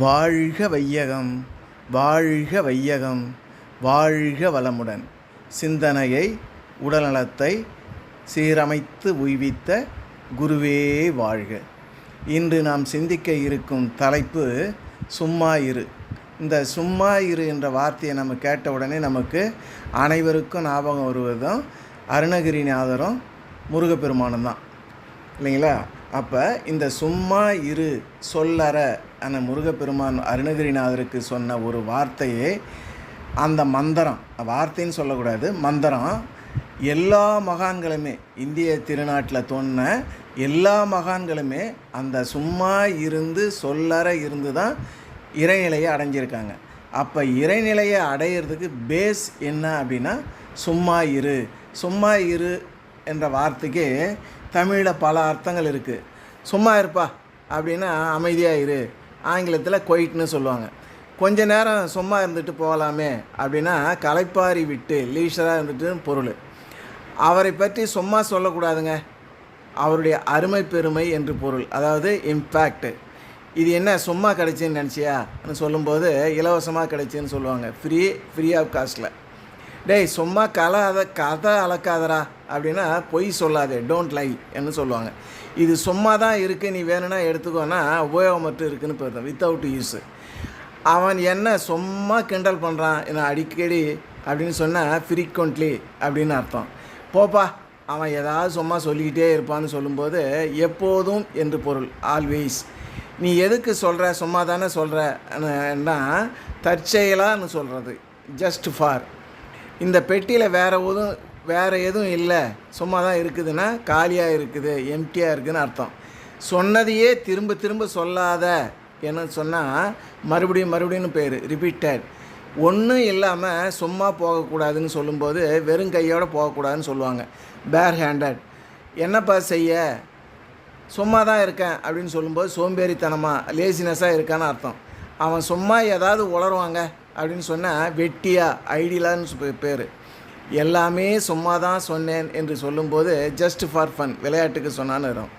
வாழ்க வையகம், வாழ்க வையகம், வாழ்க வளமுடன். சிந்தனையை, உடல்நலத்தை சீரமைத்து உய்வித்த குருவே வாழ்க. இன்று நாம் சிந்திக்க இருக்கும் தலைப்பு சும்மா இரு. இந்த சும்மா இரு என்ற வார்த்தையை நம்ம கேட்ட உடனே நமக்கு அனைவருக்கும் ஞாபகம் வருவதும் அருணகிரிநாதரும் முருகப்பெருமானும் தான், இல்லைங்களா? அப்போ இந்த சும்மா இரு சொல்லற அந்த முருகப்பெருமான் அருணகிரிநாதருக்கு சொன்ன ஒரு வார்த்தையே, அந்த மந்திரம், வார்த்தைன்னு சொல்லக்கூடாது, மந்திரம் எல்லா மகான்களுமே, இந்திய திருநாட்டில் தோன்றின எல்லா மகான்களுமே அந்த சும்மா இருந்து சொல்லற இருந்து தான் இறைநிலையை அடைஞ்சிருக்காங்க. அப்போ இறைநிலையை அடையிறதுக்கு பேஸ் என்ன அப்படின்னா சும்மா இரு. சும்மா இரு என்ற வார்த்தைக்கு தமிழில் பல அர்த்தங்கள் இருக்குது. சும்மா இருப்பா அப்படின்னா அமைதியாக இரு, ஆங்கிலத்தில் குவைட்னு சொல்லுவாங்க. கொஞ்ச நேரம் சும்மா இருந்துட்டு போகலாமே அப்படின்னா களைப்பாரி விட்டு லீஷராக இருந்துட்டு பொருள். அவரை பற்றி சும்மா சொல்லக்கூடாதுங்க, அவருடைய அருமை பெருமை என்று பொருள். அதாவது இம்பேக்ட். இது என்ன சும்மா கிடைச்சின்னு நினச்சியான்னு சொல்லும்போது இலவசமாக கிடைச்சின்னு சொல்லுவாங்க, ஃப்ரீ ஆஃப் காஸ்ட்டில். டேய் சும்மா கதை அளக்காதரா அப்படின்னா பொய் சொல்லாதே, டோன்ட் லை என்று சொல்லுவாங்க. இது சும்மா தான் இருக்குது, நீ வேணும்னா எடுத்துக்கோன்னா உபயோகமற்று இருக்குதுன்னு போயிருந்தோம், வித்தவுட் யூஸு. அவன் என்ன சும்மா கிண்டல் பண்ணுறான் என்ன அடிக்கடி அப்படின்னு சொன்னால் ஃப்ரீக்வெண்ட்லி அப்படின்னு அர்த்தம். போப்பா அவன் ஏதாவது சும்மா சொல்லிக்கிட்டே இருப்பான்னு சொல்லும்போது எப்போதும் என்று பொருள், ஆல்வேஸ். நீ எதுக்கு சொல்கிற, சும்மா தானே சொல்கிறன்னா தற்செயலான்னு சொல்கிறது, ஜஸ்ட் ஃபார். இந்த பெட்டியில் வேறு எதுவும் இல்லை, சும்மா தான் இருக்குதுன்னா காலியாக இருக்குது, எம்டியாக இருக்குதுன்னு அர்த்தம். சொன்னதையே திரும்ப திரும்ப சொல்லாத என்ன சொன்னால் மறுபடியும் பேர், ரிப்பீட்டட். ஒன்றும் இல்லாமல் சும்மா போகக்கூடாதுன்னு சொல்லும்போது வெறும் கையோடு போகக்கூடாதுன்னு சொல்லுவாங்க, பேர் ஹேண்டட். என்னப்பா செய்ய, சும்மா தான் இருக்கேன் அப்படின்னு சொல்லும்போது சோம்பேறித்தனமாக லேசினஸாக இருக்கான்னு அர்த்தம். அவன் சும்மா ஏதாவது உளருவாங்க அப்படின்னு சொன்னால் வெட்டியா, ஐடியலான்னு பேர். எல்லாமே சும்மா தான் சொன்னேன் என்று சொல்லும்போது ஜஸ்ட் ஃபார் ஃபன், விளையாட்டுக்கு சொன்னான்னு வரும்.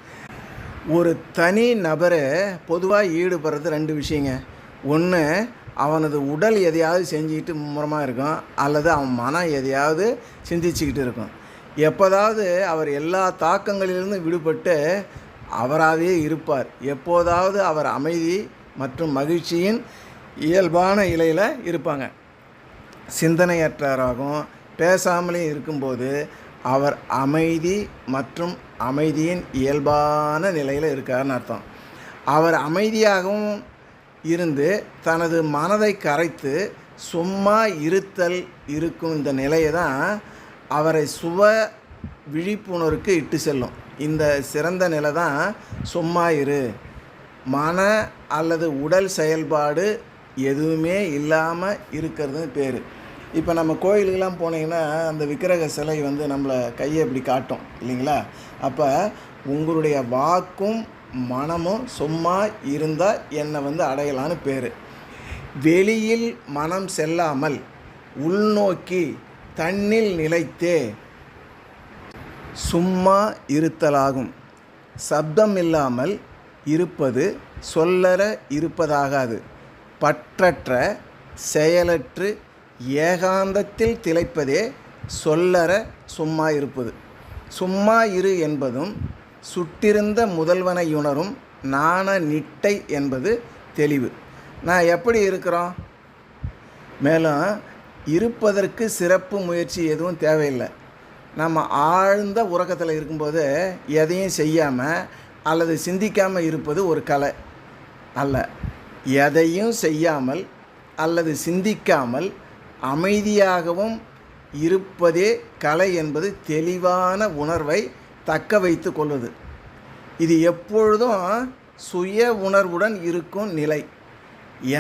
ஒரு தனி நபரை பொதுவாக ஈடுபடுறது ரெண்டு விஷயங்க. ஒன்று, அவனது உடல் எதையாவது செஞ்சுக்கிட்டு மும்முரமாக இருக்கும், அல்லது அவன் மனம் எதையாவது சிந்திச்சுக்கிட்டு இருக்கும். எப்போதாவது அவர் எல்லா தாக்கங்களிலிருந்து விடுபட்டு அவராகவே இருப்பார். எப்போதாவது அவர் அமைதி மற்றும் மகிழ்ச்சியின் இயல்பான இலையில் இருப்பாங்க. சிந்தனையற்றவராகவும் பேசாமலே இருக்கும்போது அவர் அமைதி மற்றும் அமைதியின் இயல்பான நிலையில் இருக்காருன்னு அர்த்தம். அவர் அமைதியாகவும் இருந்து தனது மனதை கரைத்து சும்மா இருத்தல் இருக்கும் இந்த நிலையை தான் அவரை சுவ விழிப்புணர்வுக்கு இட்டு செல்லும். இந்த சிறந்த நிலை தான் சும்மா இரு. மன அல்லது உடல் செயல்பாடு எதுவுமே இல்லாமல் இருக்கிறதுன்னு பேர். இப்போ நம்ம கோயிலுக்கெல்லாம் போனீங்கன்னா அந்த விக்கிரக சிலை நம்மளை கையை இப்படி காட்டும், இல்லைங்களா? அப்போ உங்களுடைய வாக்கும் மனமும் சும்மா இருந்தால் என்னை அடையலான்னு பேர். வெளியில் மனம் செல்லாமல் உள்நோக்கி தன்னில் நிலைத்தே சும்மா இருத்தலாகும். சப்தம் இல்லாமல் இருப்பது சொல்லற இருப்பதாகாது. பற்றற்ற செயலற்று ஏகாந்தத்தில் திளைப்பதே சொல்லற சும்மா இருப்பது. சும்மா இரு என்பதும் சுட்டிருந்த முதல்வனையுணரும் நாண நிட்டை என்பது தெளிவு. நான் எப்படி இருக்கிறோம்? மேலும் இருப்பதற்கு சிறப்பு முயற்சி எதுவும் தேவையில்லை. நம்ம ஆழ்ந்த உறக்கத்தில் இருக்கும்போது எதையும் செய்யாமல் அல்லது சிந்திக்காமல் இருப்பது ஒரு கலை அல்ல. எதையும் செய்யாமல் அல்லது சிந்திக்காமல் அமைதியாகவும் இருப்பதே கலை என்பது தெளிவான உணர்வை தக்க வைத்து கொள்வது. இது எப்பொழுதும் சுய உணர்வுடன் இருக்கும் நிலை.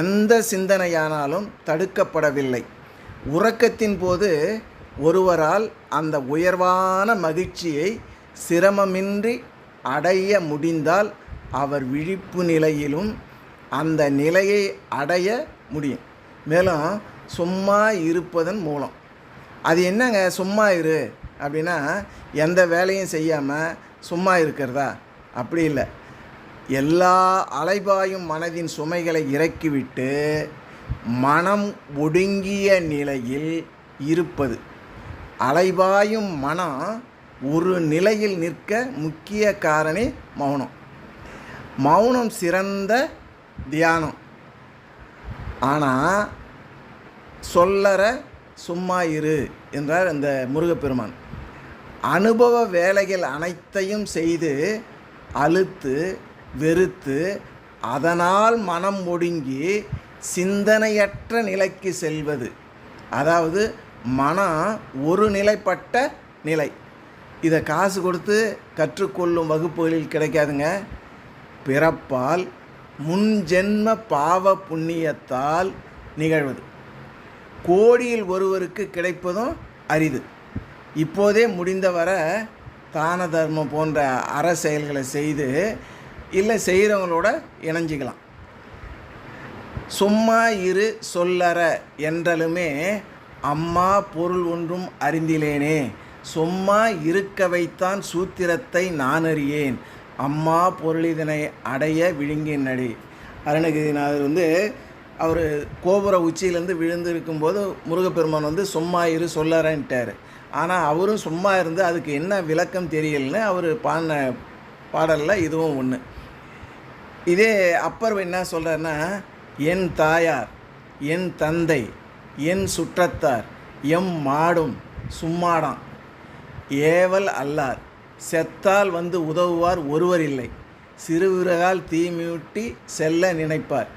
எந்த சிந்தனையானாலும் தடுக்கப்படவில்லை. உறக்கத்தின் போது ஒருவரால் அந்த உயர்வான மகிழ்ச்சியை சிரமமின்றி அடைய முடிந்தால் அவர் விழிப்பு நிலையிலும் அந்த நிலையை அடைய முடியும். மேலும் சும்மா இருப்பதன் மூலம் அது என்னங்க சும்மா இரு அப்படின்னா எந்த வேலையும் செய்யாமல் சும்மா இருக்கிறதா? அப்படி இல்லை. எல்லா அலைபாயும் மனதின் சுமைகளை இறக்கிவிட்டு மனம் ஒடுங்கிய நிலையில் இருப்பது. அலைபாயும் மனம் ஒரு நிலையில் நிற்க முக்கிய காரணி மௌனம். மௌனம் சிறந்த தியானம். ஆனால் சொல்லற சும்மா இரு என்றார் இந்த முருகப்பெருமான். அனுபவ வேலைகள் அனைத்தையும் செய்து அலுத்து வெறுத்து அதனால் மனம் ஒடுங்கி சிந்தனையற்ற நிலைக்கு செல்வது. அதாவது மனம் ஒரு நிலைப்பட்ட நிலை. இதை காசு கொடுத்து கற்றுக்கொள்ளும் வகுப்புகளில் கிடைக்காதுங்க. பிறப்பால் முன்ஜென்ம பாவ புண்ணியத்தால் நிகழ்வது. கோடியில் ஒருவருக்கு கிடைப்பதும் அரிது. இப்போதே முடிந்தவரை தான தர்மம் போன்ற அற செயல்களை செய்து இல்லை செய்கிறவங்களோட இணைஞ்சிக்கலாம். சும்மா இரு சொல்லற என்றாலுமே அம்மா பொருள் ஒன்றும் அறிந்திலேனே, சும்மா இருக்க வைத்தான் சூத்திரத்தை நான் அறியேன், அம்மா பொருளிதனை அடைய விழுங்கின் நடி. அருணகிரிநாதர் அவர் கோபுர உச்சியிலேருந்து விழுந்து இருக்கும்போது முருகப்பெருமான் சும்மா இரு சொல்லறன்ட்டார். ஆனால் அவரும் சும்மா இருந்து அதுக்கு என்ன விளக்கம் தெரியலன்னு அவர் பாடின பாடலில் இதுவும் ஒன்று. இதே அப்பர் என்ன சொல்கிறாருன்னா, என் தாயார், என் தந்தை, என் சுற்றத்தார், எம் மாடும் சும்மாடான், ஏவல் அல்லார், செத்தால் உதவுவார் ஒருவர் இல்லை, சிறுவிறகால் தீமூட்டி செல்ல நினைப்பார்.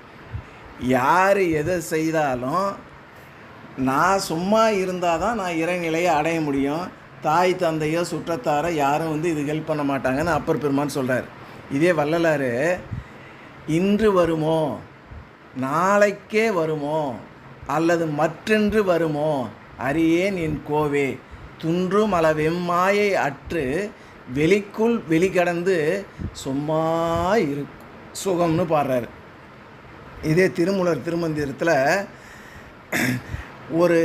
யார் எதை செய்தாலும் நான் சும்மா இருந்தால் தான் நான் இறைநிலையை அடைய முடியும், தாய் தந்தையோ சுற்றத்தாரோ யாரும் இது ஹெல்ப் பண்ண மாட்டாங்கன்னு அப்பர் பெருமான் சொல்கிறார். இதே வள்ளலார், இன்று வருமோ நாளைக்கே வருமோ அல்லது மற்றென்று வருமோ அறியேன் என் கோவே, துன்றும் அளவெம்மாயை அற்று வெளிக்குள் வெளிக்கடந்து சும்மா இரு சுகம்னு பாடுறாரு. இதே திருமூலர் திருமந்திரத்தில் ஒரு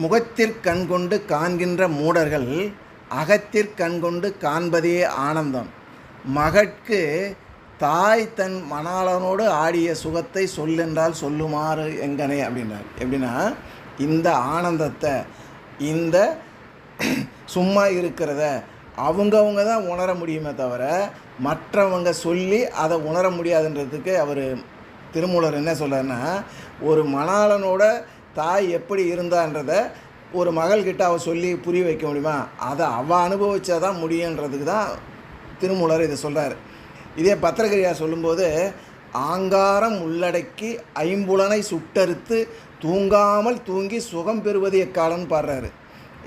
முகத்திற்கண் கொண்டு காண்கின்ற மூடர்கள் அகத்திற்கண் கொண்டு காண்பதே ஆனந்தம், மகட்கு தாய் தன் மணாளனோடு ஆடிய சுகத்தை சொல்லென்றால் சொல்லுமாறு எங்கனே அப்படின்றார். எப்படின்னா, இந்த ஆனந்தத்தை, இந்த சும்மா இருக்கிறத அவங்கவுங்க தான் உணர முடியுமே தவிர மற்றவங்க சொல்லி அதை உணர முடியாதுன்றதுக்கு அவர் திருமூலர் என்ன சொல்கிறாருன்னா, ஒரு மணாளனோட தாய் எப்படி இருந்தான்றதை ஒரு மகள்கிட்ட அவள் சொல்லி புரிய வைக்க முடியுமா? அதை அவள் அனுபவிச்சா தான் முடியுன்றதுக்கு தான் திருமூலர் இதை சொல்கிறார். இதே பத்திரகிரியார் சொல்லும்போது, ஆங்காரம் உள்ளடக்கி ஐம்புலனை சுட்டறுத்து தூங்காமல் தூங்கி சுகம் பெறுவது எக்காலன்னு பாடுறாரு.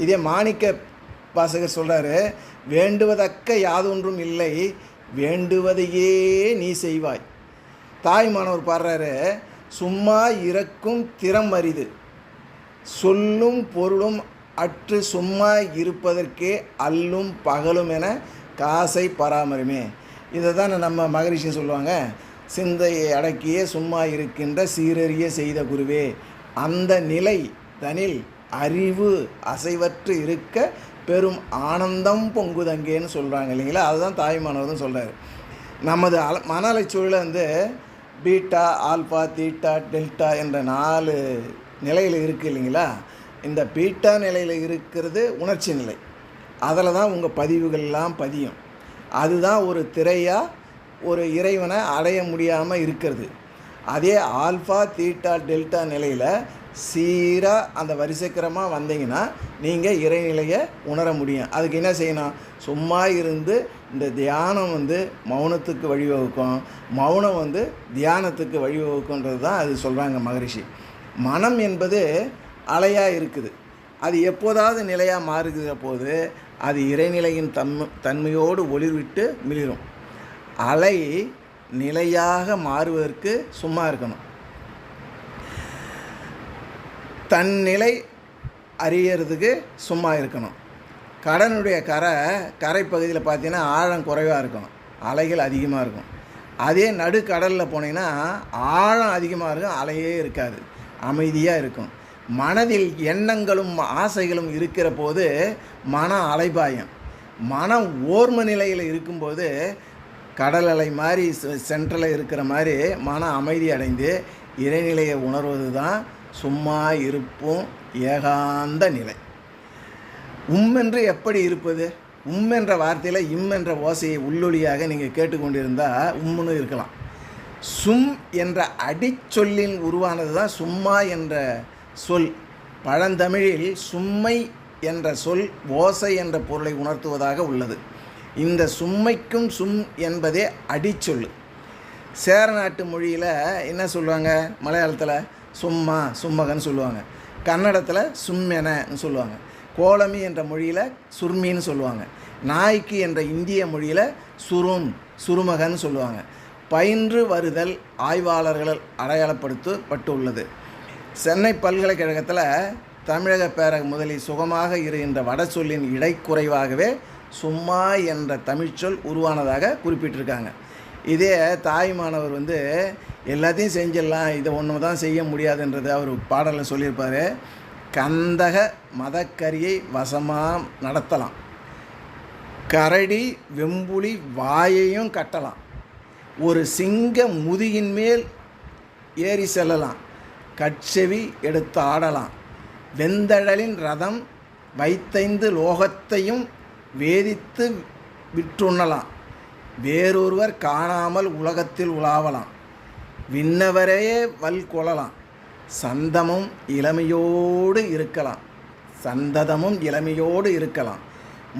இதே மாணிக்க வாசகர் சொல்கிறாரு, வேண்டுவதற்க யாதொன்றும் இல்லை, வேண்டுவதையே நீ செய்வாய். தாய்மானவர் பாடுறாரு, சும்மா இறக்கும் திறம் அரிது, சொல்லும் பொருளும் அற்று சும்மா இருப்பதற்கே அல்லும் பகலும் என காசை பராமரிமே. இதை தான் நம்ம மகரிஷி சொல்லுவாங்க, சிந்தையை அடக்கியே சும்மா இருக்கின்ற சீரறிய செய்த குருவே, அந்த நிலை தனில் அறிவு அசைவற்று இருக்க பெரும் ஆனந்தம் பொங்குதங்கேன்னு சொல்கிறாங்க இல்லைங்களா? அதுதான் தாய்மானவர்னு சொல்கிறார். நமது மன அலைச்சூழலில் பீட்டா, ஆல்ஃபா, தீட்டா, டெல்டா என்ற 4 நிலையில் இருக்குது இல்லைங்களா? இந்த பீட்டா நிலையில் இருக்கிறது உணர்ச்சி நிலை. அதில் தான் உங்கள் பதிவுகள்லாம் பதியும். அதுதான் ஒரு திரையாக ஒரு இறைவனை அடைய முடியாமல் இருக்கிறது. அதே ஆல்ஃபா, தீட்டா, டெல்டா நிலையில் சீராக அந்த வரிசைக்கிரமாக வந்தீங்கன்னா நீங்கள் இறைநிலையை உணர முடியும். அதுக்கு என்ன செய்யணும்? சும்மா இருந்து இந்த தியானம் மௌனத்துக்கு வழிவகுக்கும், மௌனம் தியானத்துக்கு வழிவகுக்குன்றது தான் அது சொல்கிறாங்க மகரிஷி. மனம் என்பது அலையாக இருக்குது. அது எப்போதாவது நிலையாக மாறுகிற போது அது இறைநிலையின் தன்மையோடு ஒளிர்விட்டு மிளிரும். அலை நிலையாக மாறுவதற்கு சும்மா இருக்கணும். தன்னிலை அறியறதுக்கு சும்மா இருக்கணும். கடனுடைய கரை பகுதியில் பார்த்தீங்கன்னா ஆழம் குறைவாக இருக்கும், அலைகள் அதிகமாக இருக்கும். அதே நடுக்கடலில் போனீங்கன்னா ஆழம் அதிகமாக இருக்கும், அலையே இருக்காது, அமைதியாக இருக்கும். மனதில் எண்ணங்களும் ஆசைகளும் இருக்கிற போது மன அலைபாயம். மனம் ஓர்ம நிலையில் இருக்கும்போது கடல் அலை மாதிரி சென்ட்ரலில் இருக்கிற மாதிரி மன அமைதி அடைந்து இறைநிலையை உணர்வது தான் சும்மா இருப்பும் ஏகாந்த நிலை. என்று எப்படி இருப்பது? என்ற வார்த்தையில் என்ற ஓசையை உள்ளொலியாக நீங்கள் கேட்டுக்கொண்டிருந்தால் உம்முன்னு இருக்கலாம். சும் என்ற அடிச்சொல்லின் உருவானது தான் சும்மா என்ற சொல். பழந்தமிழில் சும்மை என்ற சொல் ஓசை என்ற பொருளை உணர்த்துவதாக உள்ளது. இந்த சும்மைக்கும் சும் என்பதே அடிச்சொல். சேரநாட்டு மொழியில் என்ன சொல்லுவாங்க? மலையாளத்தில் சும்மா சும்மகன்னு சொல்லுவாங்க. கன்னடத்தில் சும்மெனன்னு சொல்லுவாங்க. கோலமி என்ற மொழியில் சுர்மின்னு சொல்லுவாங்க. நாய்க்கு என்ற இந்திய மொழியில் சுருமகன்னு சொல்லுவாங்க. பயின்று வருதல் ஆய்வாளர்களால் அடையாளப்படுத்தப்பட்டுள்ளது. சென்னை பல்கலைக்கழகத்தில் தமிழக பேரக முதலில் சுகமாக இருக்கின்ற வட சொல்லின் இடைக்குறைவாகவே சும்மா என்ற தமிழ்ச்சொல் உருவானதாக குறிப்பிட்டிருக்காங்க. இதே தாய்மானவர் எல்லாத்தையும் செஞ்சிடலாம், இதை ஒன்று தான் செய்ய முடியாதுன்றது அவர் பாடலில் சொல்லியிருப்பார். கந்தக மதக்கரியை வசமாக நடத்தலாம், கரடி வெம்புலி வாயையும் கட்டலாம், ஒரு சிங்க முதுகின் மேல் ஏறி செல்லலாம், கட்செவி எடுத்து ஆடலாம், வெந்தழலின் ரதம் வைத்தைந்து லோகத்தையும் வேதித்து விற்றுண்ணலாம், வேறொருவர் காணாமல் உலகத்தில் உலாவலாம், விண்ணவரையே கொள்ளலாம், சந்ததமும் இளமையோடு இருக்கலாம்,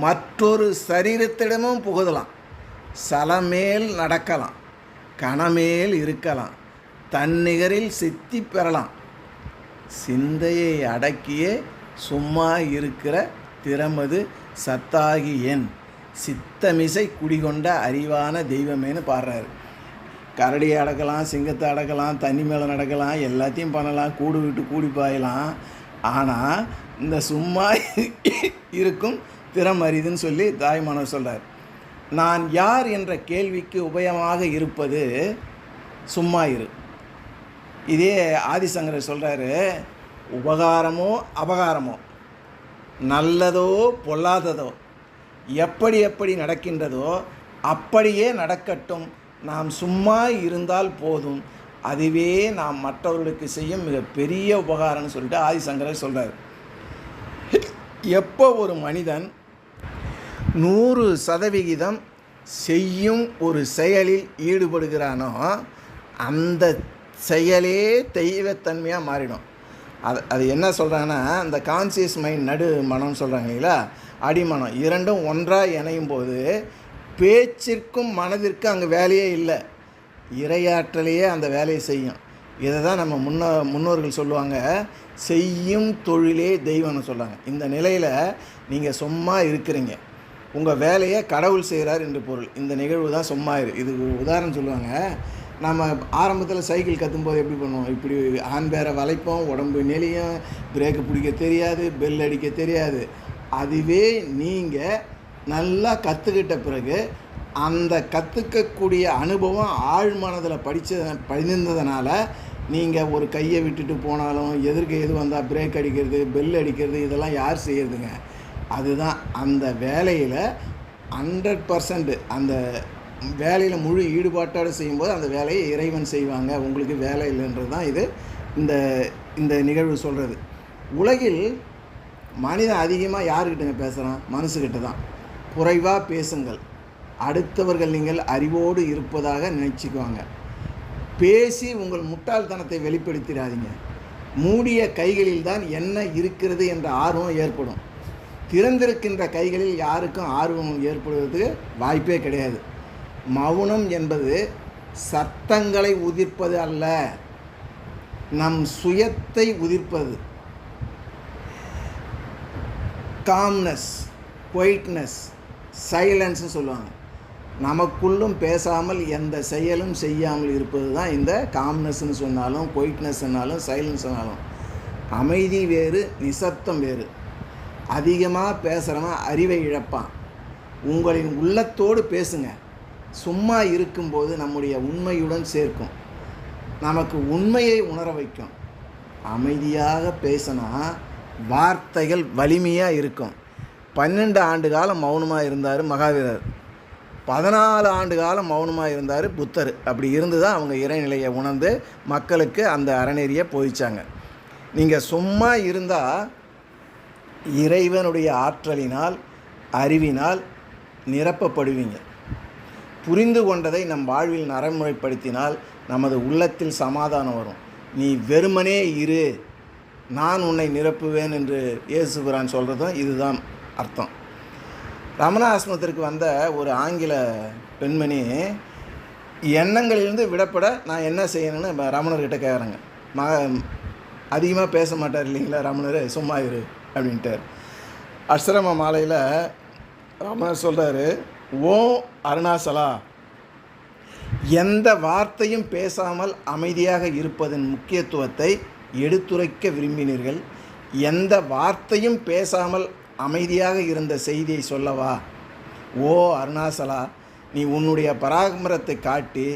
மற்றொரு சரீரத்திடமும் புகுதலாம், சலமேல் நடக்கலாம், கணமேல் இருக்கலாம், தன்னிகரில் சித்தி பெறலாம், சிந்தையை அடக்கியே சும்மா இருக்கிற திறமது சத்தாகி என் சித்தமிசை குடிகொண்ட அறிவான தெய்வமேனு பாடுறாரு. கரடியை அடக்கலாம், சிங்கத்தை அடக்கலாம், தண்ணி மேலே நடக்கலாம், எல்லாத்தையும் பண்ணலாம், கூடு விட்டு கூடி பாயலாம். ஆனால் இந்த சும்மா இருக்கும் திறம் அரிதுன்னு சொல்லி தாய்மானவர் சொல்கிறார். நான் யார் என்ற கேள்விக்கு உபயமாக இருப்பது சும்மா இரு. இதே ஆதிசங்கரர் சொல்கிறாரு, உபகாரமோ அபகாரமோ, நல்லதோ பொல்லாததோ, எப்படி எப்படி நடக்கின்றதோ அப்படியே நடக்கட்டும், நாம் சும்மா இருந்தால் போதும், அதுவே நாம் மற்றவர்களுக்கு செய்யும் மிகப்பெரிய உபகாரம்னு சொல்லிட்டு ஆதிசங்கரர் சொல்கிறார். எப்போ ஒரு மனிதன் 100% செய்யும் ஒரு செயலில் ஈடுபடுகிறானோ அந்த செயலே தெய்வத்தன்மையாக மாறிடும். அது என்ன சொல்கிறாங்கன்னா, அந்த கான்சியஸ் மைண்ட் நடு மனம்னு சொல்கிறாங்க இல்லைங்களா, அடிமனம் இரண்டும் ஒன்றாக இணையும் போது பேச்சிற்கும் மனதிற்கும் அங்கே வேலையே இல்லை, இறையாற்றலையே அந்த வேலையை செய்யும். இதை தான் நம்ம முன்னோர்கள் சொல்லுவாங்க, செய்யும் தொழிலே தெய்வம்னு சொல்கிறாங்க. இந்த நிலையில் நீங்கள் சும்மா இருக்கிறீங்க, உங்கள் வேலையை கடவுள் செய்கிறார் என்று பொருள். இந்த நிகழ்வு தான் சும்மா இதுக்கு உதாரணம் சொல்லுவாங்க. நம்ம ஆரம்பத்தில் சைக்கிள் கற்றும்போது எப்படி பண்ணுவோம்? இப்படி ஆண் பேரை வளைப்போம், உடம்பு நெளியும், பிரேக்கு பிடிக்க தெரியாது, பெல் அடிக்க தெரியாது. அதுவே நீங்கள் நல்லா கற்றுக்கிட்ட பிறகு அந்த கற்றுக்கக்கூடிய அனுபவம் ஆழ்மனதில் பதிந்ததுனால நீங்கள் ஒரு கையை விட்டுட்டு போனாலும் எதிர்க்க எது வந்தால் பிரேக் அடிக்கிறது, பெல் அடிக்கிறது, இதெல்லாம் யார் செய்கிறதுங்க? அதுதான் அந்த வேலையில் 100% அந்த வேலையில் முழு ஈடுபாட்டோடு செய்யும்போது அந்த வேலையை இறைவன் செய்வாங்க, உங்களுக்கு வேலை இல்லைன்றது தான் இது இந்த நிகழ்வு சொல்கிறது. உலகில் மனிதன் அதிகமாக யாருக்கிட்டங்க பேசுகிறான்? மனசுக்கிட்ட தான். குறைவாக பேசுங்கள், அடுத்தவர்கள் நீங்கள் அறிவோடு இருப்பதாக நினச்சிக்குவாங்க. பேசி உங்கள் முட்டாள்தனத்தை வெளிப்படுத்திடாதீங்க. மூடிய கைகளில் தான் என்ன இருக்கிறது என்ற ஆர்வம் ஏற்படும். திறந்திருக்கின்ற கைகளில் யாருக்கும் ஆர்வம் ஏற்படுவதற்கு வாய்ப்பே கிடையாது. மௌனம் என்பது சத்தங்களை உதிர்ப்பது அல்ல, நம் சுயத்தை உதிர்ப்பது. காம்னஸ், குவைட்னஸ், சைலன்ஸ்னு சொல்லுவாங்க. நமக்குள்ளும் பேசாமல் எந்த செயலும் செய்யாமல் இருப்பது தான் இந்த காம்னஸ்ன்னு சொன்னாலும், குவைட்னஸ்னாலும், சைலன்ஸ்னாலும். அமைதி வேறு, நிசப்தம் வேறு. அதிகமாக பேசுகிறவன் அறிவை இழப்பான். உங்களின் உள்ளத்தோடு பேசுங்க. சும்மா இருக்கும்போது நம்முடைய உண்மையுடன் சேர்க்கும், நமக்கு உண்மையை உணர வைக்கும். அமைதியாக பேசினா வார்த்தைகள் வலிமையாக இருக்கும். 12 ஆண்டு காலம் மௌனமாக இருந்தார் மகாவீரர். 14 ஆண்டு காலம் மௌனமாக இருந்தார் புத்தர். அப்படி இருந்து தான் அவங்க இறைநிலையை உணர்ந்து மக்களுக்கு அந்த அறநெறியை போதிச்சாங்க. நீங்கள் சும்மா இருந்தால் இறைவனுடைய ஆற்றலினால் அறிவினால் நிரப்பப்படுவீங்க. புரிந்து கொண்டதை நம் வாழ்வில் நடைமுறைப்படுத்தினால் நமது உள்ளத்தில் சமாதானம் வரும். நீ வெறுமனே இரு, நான் உன்னை நிரப்புவேன் என்று இயேசு பிரான் சொல்கிறதும் இதுதான் அர்த்தம். ரமண ஆசிரமத்திற்கு வந்த ஒரு ஆங்கில பெண்மணி எண்ணங்களிலிருந்து விடப்பட நான் என்ன செய்யணும்னு ரமணர்கிட்ட கேட்குறாங்க. அதிகமாக பேச மாட்டார் இல்லைங்களா ரமணர், சும்மா இரு அப்படின்ட்டார். அஷ்ரம மாலையில் ரமணர் சொல்கிறாரு, ஓ அருணாசலா, எந்த வார்த்தையும் பேசாமல் அமைதியாக இருப்பதன் முக்கியத்துவத்தை எடுத்துரைக்க விரும்பினீர்கள். எந்த வார்த்தையும் பேசாமல் அமைதியாக இருந்த செய்தியை சொல்லவா? ஓ அருணாசலா, நீ உன்னுடைய பராமரத்தை காட்டி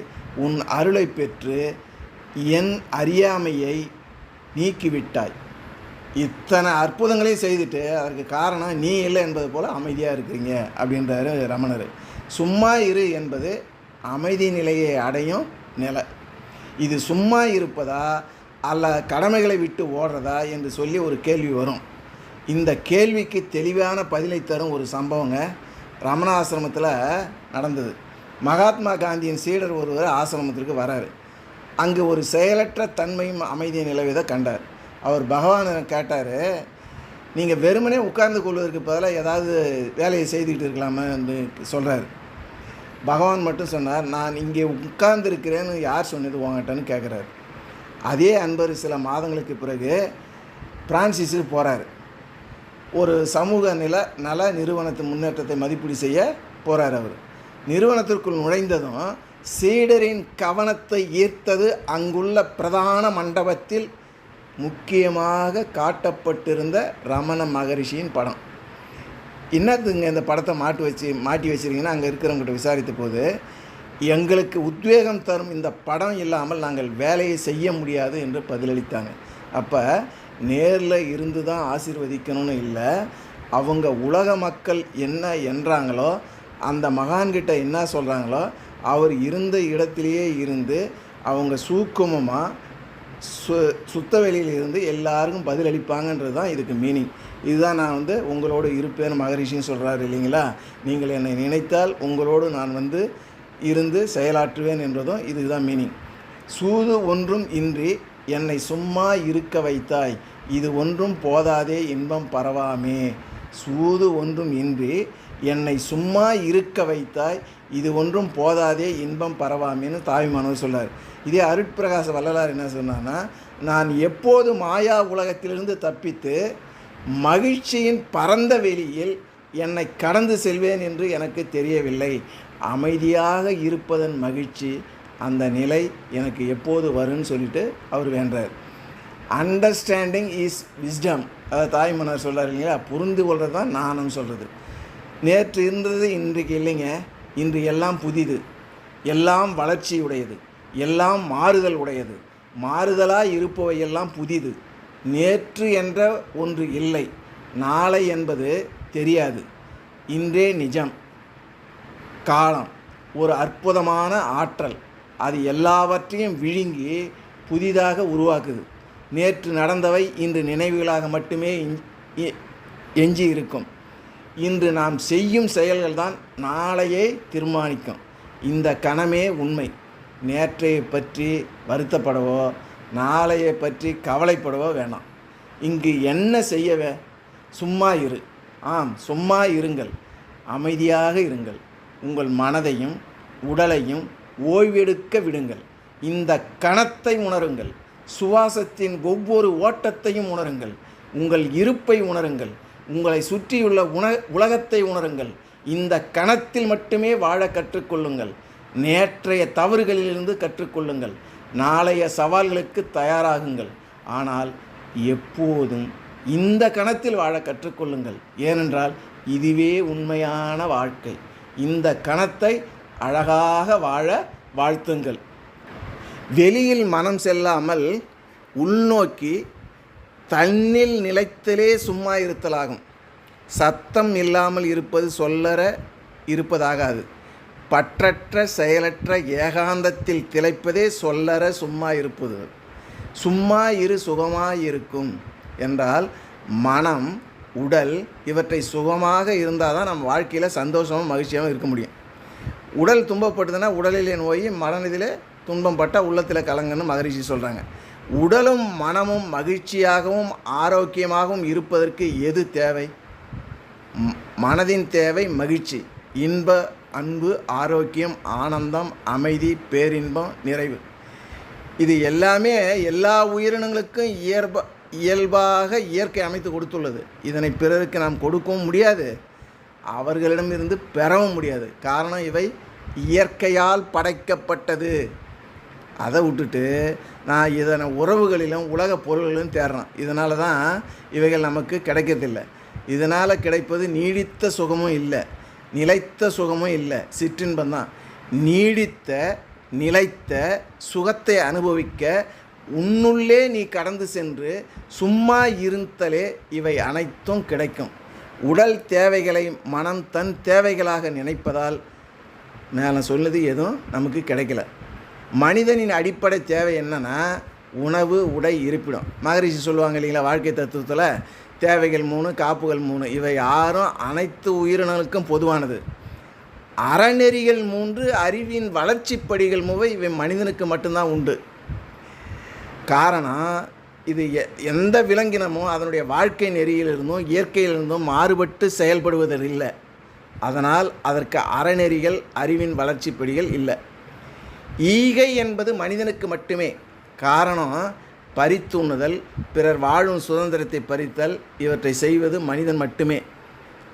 உன் அருளை பெற்று என் அறியாமையை நீக்கிவிட்டாய். இத்தனை அற்புதங்களையும் செய்துட்டு அதற்கு காரணம் நீ இல்லை என்பது போல் அமைதியாக இருக்கிறீங்க அப்படின்றாரு ரமணர். சும்மா இரு என்பது அமைதி நிலையை அடையும் நிலை. இது சும்மா இருப்பதா அல்ல கடமைகளை விட்டு ஓடுறதா என்று சொல்லி ஒரு கேள்வி வரும். இந்த கேள்விக்கு தெளிவான பதிலை தரும் ஒரு சம்பவங்க ரமண ஆசிரமத்தில் நடந்தது. மகாத்மா காந்தியின் சீடர் ஒருவர் ஆசிரமத்திற்கு வராரு. அங்கு ஒரு செயலற்ற தன்மையும் அமைதியை நிலவிதை கண்டார். அவர் பகவானை கேட்டார், நீங்கள் வெறுமனே உட்கார்ந்து கொள்வதற்கு பதிலாக ஏதாவது வேலையை செய்துக்கிட்டு இருக்கலாமா என்று சொல்கிறார். பகவான் மட்டும் சொன்னார், நான் இங்கே உட்கார்ந்துருக்கிறேன்னு யார் சொன்னது உங்கள்கிட்டன்னு கேட்குறாரு. அதே அன்பர் சில மாதங்களுக்கு பிறகு பிரான்சிஸுக்கு போகிறார். ஒரு சமூக நல நிறுவனத்தின் முன்னேற்றத்தை மதிப்பீடு செய்ய போகிறார். அவர் நிறுவனத்திற்குள் நுழைந்ததும் சீடரின் கவனத்தை ஈர்த்தது அங்குள்ள பிரதான மண்டபத்தில் முக்கியமாக காட்டப்பட்டிருந்த ரமண மகரிஷியின் படம். என்னத்துங்க இந்த படத்தை மாட்டி வச்சுருக்கீங்கன்னா அங்கே இருக்கிறவங்ககிட்ட விசாரித்த போது, எங்களுக்கு உத்வேகம் தரும் இந்த படம் இல்லாமல் நாங்கள் வேலையை செய்ய முடியாது என்று பதிலளித்தாங்க. அப்போ நேரில் இருந்து தான் ஆசீர்வதிக்கணும்னு இல்லை, அவங்க உலக மக்கள் என்ன என்றாங்களோ அந்த மகான்கிட்ட என்ன சொல்கிறாங்களோ அவர் இருந்த இடத்திலேயே இருந்து அவங்க சூக்குமமாக சுத்த வெளியில் இருந்து எல்லாருக்கும் பதிலளிப்பாங்கன்றது தான் இதுக்கு மீனிங். இதுதான் நான் உங்களோடு இருப்பேன் மகரிஷின்னு சொல்கிறாரு இல்லைங்களா. நீங்கள் என்னை நினைத்தால் உங்களோடு நான் இருந்து செயலாற்றுவேன் என்றதும் இதுதான் மீனிங். சூது ஒன்றும் இன்றி என்னை சும்மா இருக்க வைத்தாய், இது ஒன்றும் போதாதே இன்பம் பரவாமே. சூது ஒன்றும் இன்றி என்னை சும்மா இருக்க வைத்தாய், இது ஒன்றும் போதாதே இன்பம் பரவாமேன்னு தாய்மானவர் சொல்கிறார். இதே அருட்பிரகாச வள்ளலார் என்ன சொன்னான்னா, நான் எப்போது மாயா உலகத்திலிருந்து தப்பித்து மகிழ்ச்சியின் பரந்த வெளியில் என்னை கடந்து செல்வேன் என்று எனக்கு தெரியவில்லை. அமைதியாக இருப்பதன் மகிழ்ச்சி, அந்த நிலை எனக்கு எப்போது வரும்னு சொல்லிட்டு அவர் வேண்டார். அண்டர்ஸ்டாண்டிங் இஸ் விஸ்டம், அதை தாய்மன்னர் சொல்கிறார் இல்லைங்களா. புரிந்து கொள்வது தான் நானும் சொல்கிறது. நேற்று இருந்தது இன்றைக்கு இல்லைங்க, இன்று எல்லாம் புதிது, எல்லாம் வளர்ச்சியுடையது, எல்லாம் மாறுதல் உடையது. மாறுதலாக இருப்பவையெல்லாம் புதிது. நேற்று என்ற ஒன்று இல்லை, நாளை என்பது தெரியாது. இன்றே நிஜம். காலம் ஒரு அற்புதமான ஆற்றல், அது எல்லாவற்றையும் விழுங்கி புதிதாக உருவாக்குது. நேற்று நடந்தவை இன்று நினைவுகளாக மட்டுமே எஞ்சி இருக்கும். இன்று நாம் செய்யும் செயல்கள் தான் நாளையே தீர்மானிக்கும். இந்த கணமே உண்மை. நேற்றை பற்றி வருத்தப்படவோ நாளையை பற்றி கவலைப்படவோ வேணாம். இங்கு என்ன செய்யவே? சும்மா இரு. ஆம், சும்மா இருங்கள், அமைதியாக இருங்கள். உங்கள் மனதையும் உடலையும் ஓய்வெடுக்க விடுங்கள். இந்த கணத்தை உணருங்கள். சுவாசத்தின் ஒவ்வொரு ஓட்டத்தையும் உணருங்கள். உங்கள் இருப்பை உணருங்கள். உங்களை சுற்றியுள்ள உலகத்தை உணருங்கள். இந்த கணத்தில் மட்டுமே வாழ கற்றுக்கொள்ளுங்கள். நேற்றைய தவறுகளிலிருந்து கற்றுக்கொள்ளுங்கள். நாளைய சவால்களுக்கு தயாராகுங்கள். ஆனால் எப்போதும் இந்த கணத்தில் வாழ கற்றுக்கொள்ளுங்கள். ஏனென்றால் இதுவே உண்மையான வாழ்க்கை. இந்த கணத்தை அழகாக வாழ வாழ்த்துங்கள். வெளியில் மனம் செல்லாமல் உள்நோக்கி தன்னில் நிலைத்தலே சும்மா இருத்தலாகும். சத்தம் இல்லாமல் இருப்பது சொல்லற இருப்பதாகாது. பற்றற்ற செயலற்ற ஏகாந்தத்தில் திளைப்பதே சொல்லற சும்மா இருப்பது. சும்மா இரு சுகமாயிருக்கும் என்றால் மனம் உடல் இவற்றை சுகமாக இருந்தால் தான் நம்ம வாழ்க்கையில் சந்தோஷமும் மகிழ்ச்சியாகவும் இருக்க முடியும். உடல் துன்பப்பட்டதுன்னா உடலிலே நோய், மனதில் துன்பம் பட்டால் உள்ளத்தில் கலங்கன்னு மகரிஷி சொல்கிறாங்க. உடலும் மனமும் மகிழ்ச்சியாகவும் ஆரோக்கியமாகவும் இருப்பதற்கு எது தேவை? மனதின் தேவை மகிழ்ச்சி, இன்ப, அன்பு, ஆரோக்கியம், ஆனந்தம், அமைதி, பேரின்பம், நிறைவு. இது எல்லாமே எல்லா உயிரினங்களுக்கும் இயல்பாக இயற்கை அமைத்து கொடுத்துள்ளது. இதனை பிறருக்கு நாம் கொடுக்கவும் முடியாது, அவர்களிடமிருந்து பெறவும் முடியாது. காரணம், இவை இயற்கையால் படைக்கப்பட்டது. அதை விட்டுட்டு நான் இதனை உறவுகளிலும் உலக பொருள்களிலும் தேடுறோம். இதனால தான் இவைகள் நமக்கு கிடைக்கிறதில்லை. இதனால் கிடைப்பது நீடித்த சுகமும் இல்லை, நிலைத்த சுகமும் இல்லை, சிற்றின்பந்தான். நீடித்த நிலைத்த சுகத்தை அனுபவிக்க உன்னுள்ளே நீ கடந்து சென்று சும்மா இருந்தலே இவை அனைத்தும் கிடைக்கும். உடல் தேவைகளை மனம் தன் தேவைகளாக நினைப்பதால் மேலே சொல்லுது எதுவும் நமக்கு கிடைக்கல. மனிதனின் அடிப்படை தேவை என்னன்னா உணவு, உடை, இருப்பிடம். மகரிஷி சொல்லுவாங்க இல்லைங்களா, வாழ்க்கை தத்துவத்தில் தேவைகள் 3, காப்புகள் 3. இவை யாரும் அனைத்து உயிரினங்களுக்கும் பொதுவானது. அறநெறிகள் 3, அறிவின் வளர்ச்சிப்படிகள் 3, இவை மனிதனுக்கு மட்டும்தான் உண்டு. காரணம், இது எந்த விலங்கினமும் அதனுடைய வாழ்க்கை நெறியிலிருந்தும் இயற்கையிலிருந்தும் மாறுபட்டு செயல்படுவதில்லை. அதனால் அதற்கு அறநெறிகள், அறிவின் வளர்ச்சிப்படிகள் இல்லை. ஈகை என்பது மனிதனுக்கு மட்டுமே. காரணம், பறித்துண்ணுதல், பிறர் வாழும் சுதந்திரத்தை பறித்தல், இவற்றை செய்வது மனிதன் மட்டுமே.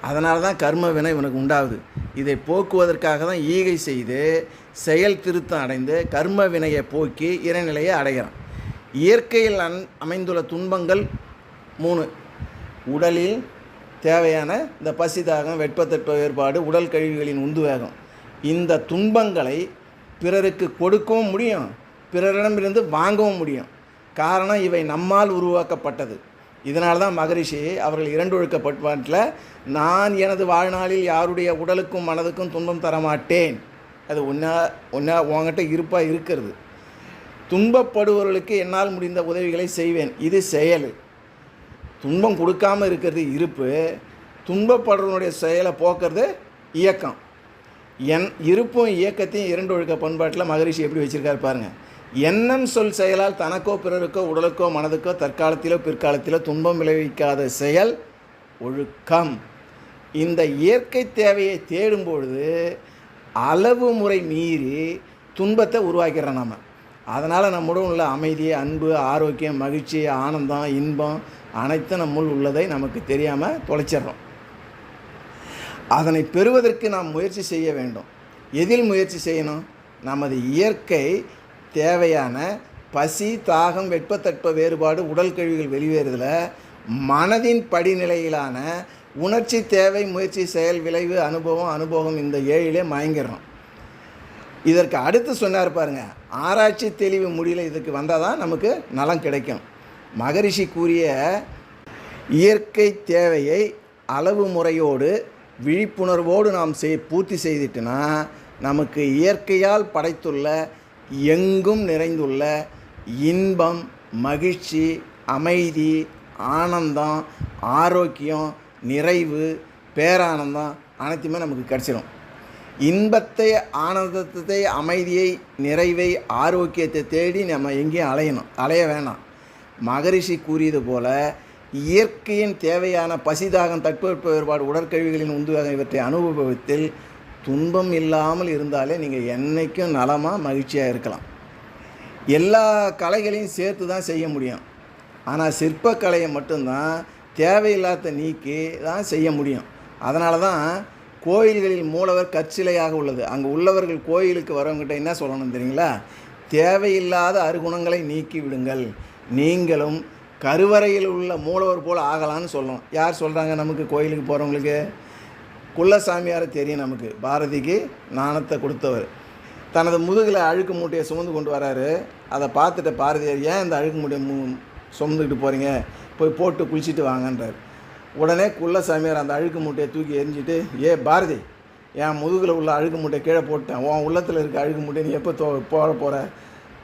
அதனால தான் கர்ம வினை இவனுக்கு உண்டாகுது. இதை போக்குவதற்காக தான் ஈகை செய்து செயல் திருத்தம் அடைந்து கர்ம வினையை போக்கி இறைநிலையை அடைகிறான். இயற்கையில் அமைந்துள்ள துன்பங்கள் 3. உடலில் தேவையான இந்த பசி, தாகம், வெப்பத்தட்ப வேறுபாடு, உடல் கழிவுகளின் உந்து வேகம். இந்த துன்பங்களை பிறருக்கு கொடுக்கவும் முடியும், பிறரிடமிருந்து வாங்கவும் முடியும். காரணம், இவை நம்மால் உருவாக்கப்பட்டது. இதனால தான் மகரிஷி அவர்கள் 2 ஒழுக்க பட்பாட்டில் நான் எனது வாழ்நாளில் யாருடைய உடலுக்கும் மனதுக்கும் துன்பம் தரமாட்டேன், அது உங்ககிட்ட இருப்பாக இருக்கிறது. துன்பப்படுபவர்களுக்கு என்னால் முடிந்த உதவிகளை செய்வேன், இது செயல். துன்பம் கொடுக்காமல் இருக்கிறது இருப்பு, துன்பப்படுறவனுடைய செயலை போக்குறது இயக்கம். இருப்பும் இயக்கத்தையும் 2 ஒழுக்க பண்பாட்டில் மகரிஷி எப்படி வச்சுருக்காரு பாருங்கள். எண்ணம் சொல் செயலால் தனக்கோ பிறருக்கோ உடலுக்கோ மனதுக்கோ தற்காலத்திலோ பிற்காலத்திலோ துன்பம் விளைவிக்காத செயல் ஒழுக்கம். இந்த இயற்கை தேவையை தேடும்பொழுது அளவு முறை மீறி துன்பத்தை உருவாக்கிறோம் நாம். அதனால் நம்முடன் உள்ள அமைதி, அன்பு, ஆரோக்கியம், மகிழ்ச்சி, ஆனந்தம், இன்பம் அனைத்தும் நம்முள் உள்ளதை நமக்கு தெரியாமல் தொலைச்சிட்றோம். அதனை பெறுவதற்கு நாம் முயற்சி செய்ய வேண்டும். எதில் முயற்சி செய்யணும்? நமது இயற்கை தேவையான பசி, தாகம், வெப்பத்தட்ப வேறுபாடு, உடல் கழிவுகள் வெளியேறுதல மனதின் படிநிலையிலான உணர்ச்சி, தேவை, முயற்சி, செயல், விளைவு, அனுபவம் இந்த 7 மயங்கிடுறோம். இதற்கு அடுத்து சொன்னார் பாருங்க, ஆராய்ச்சி தெளிவு முடியல. இதுக்கு வந்தால் தான் நமக்கு நலம் கிடைக்கும். மகரிஷி கூறிய இயற்கை தேவையை அளவு முறையோடு விழிப்புணர்வோடு நாம் பூர்த்தி செய்துட்டுனா நமக்கு இயற்கையால் படைத்துள்ள எங்கும் நிறைந்துள்ள இன்பம், மகிழ்ச்சி, அமைதி, ஆனந்தம், ஆரோக்கியம், நிறைவு, பேரானந்தம் அனைத்துமே நமக்கு கிடச்சிடும். இன்பத்தை, ஆனந்தத்தை, அமைதியை, நிறைவை, ஆரோக்கியத்தை தேடி நம்ம எங்கேயும் அலைய வேணாம். மகரிஷி கூறியது போல இயற்கையின் தேவையான பசிதாகம், தட்பவெப்ப வேறுபாடு, உடற்கழிவுகளின் உந்துவேகம் இவற்றை அனுபவத்தில் துன்பம் இல்லாமல் இருந்தாலே நீங்கள் என்றைக்கும் நலமாக மகிழ்ச்சியாக இருக்கலாம். எல்லா கலைகளையும் சேர்த்து தான் செய்ய முடியும். ஆனால் சிற்பக்கலையை மட்டும்தான் தேவையில்லாத நீக்கி தான் செய்ய முடியும். அதனால தான் கோயில்களில் மூலவர் கற்சிலையாக உள்ளது. அங்கே உள்ளவர்கள் கோயிலுக்கு வரவங்கிட்ட என்ன சொல்லணும் தெரியுங்களா? தேவையில்லாத அருகுணங்களை நீக்கி விடுங்கள், நீங்களும் கருவறையில் உள்ள மூலவர் போல் ஆகலான்னு சொல்லணும். யார் சொல்கிறாங்க நமக்கு? கோயிலுக்கு போகிறவங்களுக்கு குள்ளசாமியார் தெரியும். நமக்கு பாரதிக்கு நாணத்தை கொடுத்தவர் தனது முதுகில் அழுக்கு மூட்டையை சுமந்து கொண்டு வராரு. அதை பார்த்துட்ட பாரதியார், ஏன் இந்த அழுக்கு மூட்டையை சுமந்துக்கிட்டு போகிறீங்க, போய் போட்டு குளிச்சுட்டு வாங்கன்றார். உடனே குள்ளசாமியார் அந்த அழுக்கு மூட்டையை தூக்கி எரிஞ்சிட்டு, பாரதி, என் முதுகில் உள்ள அழுகு மூட்டை கீழே போட்டேன், உன் உள்ளத்தில் இருக்க அழுகு மூட்டை நீ எப்போ போட போகிற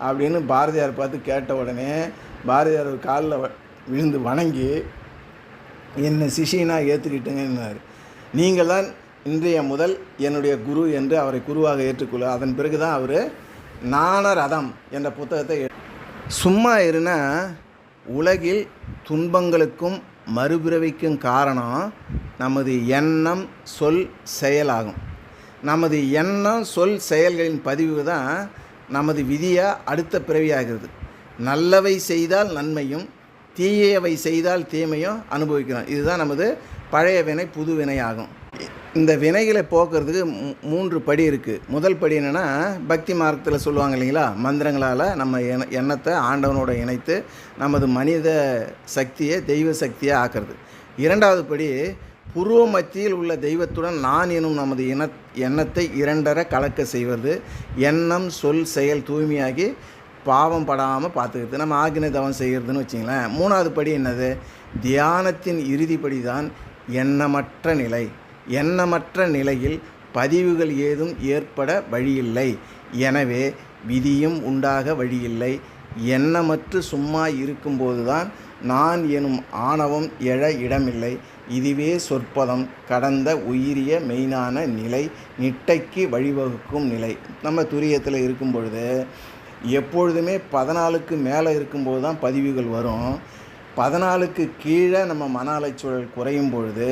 அப்படின்னு பாரதியார் பார்த்து கேட்ட உடனே பாரதியார் ஒரு காலில் விழுந்து வணங்கி என்னை சிஷியனாக ஏற்றுக்கிட்டுங்கன்னார். நீங்கள் தான் இன்றைய முதல் என்னுடைய குரு என்று அவரை குருவாக ஏற்றுக்கொள்ள. அதன் பிறகு தான் அவர் ஞானரதம் என்ற புத்தகத்தை சும்மா இருன்னா உலகில் துன்பங்களுக்கும் மறுபிறவிக்கும் காரணம் நமது எண்ணம் சொல் செயலாகும். நமது எண்ணம் சொல் செயல்களின் பதிவு தான் நமது விதியாக அடுத்த பிறவியாகிறது. நல்லவை செய்தால் நன்மையும் தீயவை செய்தால் தீமையும் அனுபவிக்கிறோம். இதுதான் நமது பழைய வினை புது வினை ஆகும். இந்த வினைகளை போக்குறதுக்கு 3 படி இருக்குது. முதல் படி என்னென்னா பக்தி மார்க்கத்தில் சொல்லுவாங்க இல்லைங்களா, மந்திரங்களால் நம்ம எண்ணத்தை ஆண்டவனோட இணைத்து நமது மனித சக்தியை தெய்வ சக்தியாக ஆக்கிறது. 2வது படி புருவ மத்தியில் உள்ள தெய்வத்துடன் நான் எனும் நமது எண்ணத்தை 2 கலக்க செய்வது. எண்ணம் சொல் செயல் தூய்மையாகி பாவம் படாமல் பார்த்துக்கிறது, நம்ம ஆக்கினை தவம் செய்கிறதுன்னு வச்சிங்களேன். 3வது படி என்னது? தியானத்தின் இறுதிப்படி தான் எண்ணமற்ற நிலை. எண்ணமற்ற நிலையில் பதிவுகள் ஏதும் ஏற்பட வழியில்லை, எனவே விதியும் உண்டாக வழியில்லை. எண்ணமற்று சும்மா இருக்கும்போது தான் நான் எனும் ஆணவம் எழ இடமில்லை. இதுவே சொற்பதம் கடந்த உயிரிய மெய்ஞான நிலை, நிட்டைக்கு வழிவகுக்கும் நிலை. நம்ம துரியத்தில் இருக்கும் பொழுது எப்பொழுதுமே 14க்கு மேலே இருக்கும்போது தான் பதிவுகள் வரும். 14க்கு கீழே நம்ம மன அலைச்சூழல் குறையும் பொழுது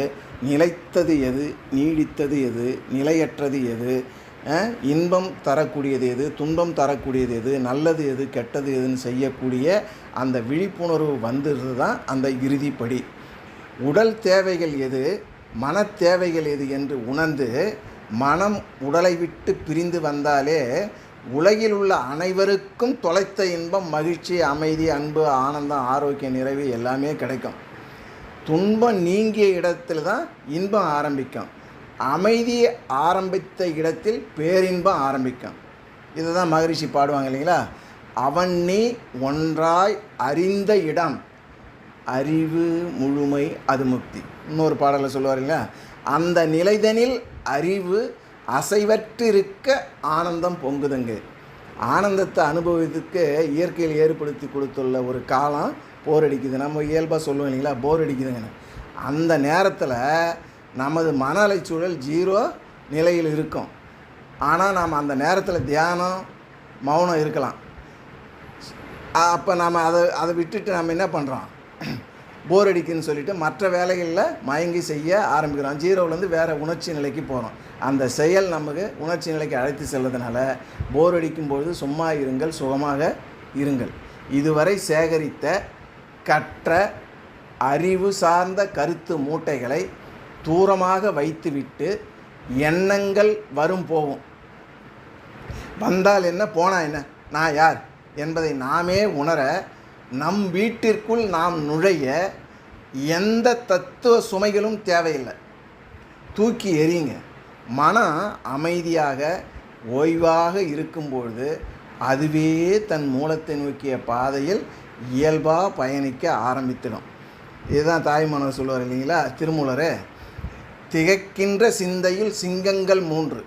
நிலைத்தது எது, நீடித்தது எது, நிலையற்றது எது, இன்பம் தரக்கூடியது எது, துன்பம் தரக்கூடியது எது, நல்லது எது, கெட்டது எதுன்னு செய்யக்கூடிய அந்த விழிப்புணர்வு வந்துடுறது தான் அந்த இறுதிப்படி. உடல் தேவைகள் எது, மன தேவைகள் எது என்று உணர்ந்து மனம் உடலை விட்டு பிரிந்து வந்தாலே உலகில் உள்ள அனைவருக்கும் தொலைத்த இன்பம், மகிழ்ச்சி, அமைதி, அன்பு, ஆனந்தம், ஆரோக்கிய, நிறைவு எல்லாமே கிடைக்கும். துன்பம் நீங்கிய இடத்தில் தான் இன்பம் ஆரம்பிக்கும். அமைதி ஆரம்பித்த இடத்தில் பேரின்பம் ஆரம்பிக்கும். இதை தான் மகரிஷி பாடுவாங்க இல்லைங்களா, அவன் நீ ஒன்றாய் அறிந்த இடம் அறிவு முழுமை அது முக்தி. இன்னொரு பாடலில் சொல்லுவார் இல்லைங்களா, அந்த நிலைதனில் அறிவு அசைவற்று இருக்க ஆனந்தம் பொங்குதுங்க. ஆனந்தத்தை அனுபவத்துக்கு இயற்கையில் ஏற்படுத்தி கொடுத்துள்ள ஒரு காலம் போர் அடிக்குது. நம்ம இயல்பாக சொல்லுவோம் இல்லைங்களா, போர் அடிக்குதுங்கன்னு. அந்த நேரத்தில் நமது மன அலைச்சூழல் 0 நிலையில் இருக்கும். ஆனால் நாம் அந்த நேரத்தில் தியானம் மௌனம் இருக்கலாம். அப்போ நாம் அதை விட்டுட்டு நம்ம என்ன பண்ணுறோம், போர் அடிக்குன்னு சொல்லிவிட்டு மற்ற வேலைகளில் மயங்கி செய்ய ஆரம்பிக்கிறோம். 0லேருந்து வேறு உணர்ச்சி நிலைக்கு போகிறோம். அந்த செயல் நமக்கு உணர்ச்சி நிலைக்கு அழைத்து செல்வதனால போர் அடிக்கும்பொழுது சும்மா இருங்கள், சுகமாக இருங்கள். இதுவரை சேகரித்த கற்ற அறிவு சார்ந்த கருத்து மூட்டைகளை தூரமாக வைத்துவிட்டு எண்ணங்கள் வரும் போகும். வந்தால் என்ன, போனால் என்ன, நான் யார் என்பதை நாமே உணர நம் வீட்டிற்குள் நாம் நுழைய எந்த தத்துவ சுமைகளும் தேவையில்லை. தூக்கி எறியுங்க. மனம் அமைதியாக ஓய்வாக இருக்கும்பொழுது அதுவே தன் மூலத்தை நோக்கிய பாதையில் இயல்பாக பயணிக்க ஆரம்பித்திடும். இதுதான் தாய்மானவர் சொல்லுவார் இல்லைங்களா திருமூலர், திகைக்கின்ற சிந்தையில் சிங்கங்கள் 3,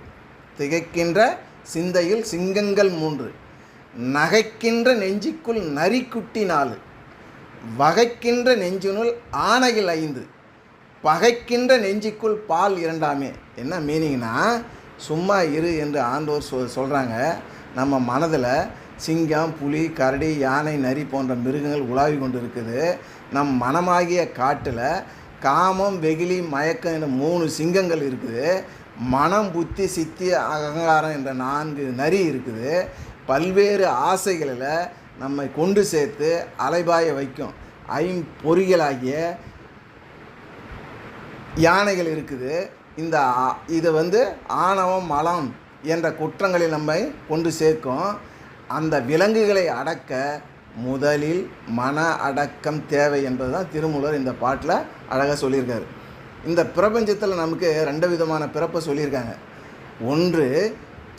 திகைக்கின்ற சிந்தையில் சிங்கங்கள் 3, நகைக்கின்ற நெஞ்சுக்குள் நரிக்குட்டி 4, வகைக்கின்ற நெஞ்சினுள் ஆணைகள் 5, பகைக்கின்ற நெஞ்சுக்குள் பால் 2. என்ன மீனிங்னா, சும்மா இரு என்று ஆண்டோர் சொல்கிறாங்க. நம்ம மனதில் சிங்கம், புலி, கரடி, யானை, நரி போன்ற மிருகங்கள் உலாவி கொண்டு இருக்குது. நம் மனமாகிய காட்டில் காமம், வெகுளி, மயக்கம் என்ற 3 சிங்கங்கள் இருக்குது. மனம், புத்தி, சித்தி, அகங்காரம் என்ற 4 நரி இருக்குது. பல்வேறு ஆசைகளில் நம்மை கொண்டு சேர்த்து அலைபாய வைக்கும் ஐம்பொறிகளாகிய யானைகள் இருக்குது. இது ஆணவம், மலம் என்ற குற்றங்களில் நம்மை கொண்டு சேர்க்கும். அந்த விலங்குகளை அடக்க முதலில் மன அடக்கம் தேவை என்பது தான் திருமூலர் இந்த பாட்டில் அழகாக சொல்லியிருக்காரு. இந்த பிரபஞ்சத்தில் நமக்கு 2 விதமான பிறப்பை சொல்லியிருக்காங்க. ஒன்று,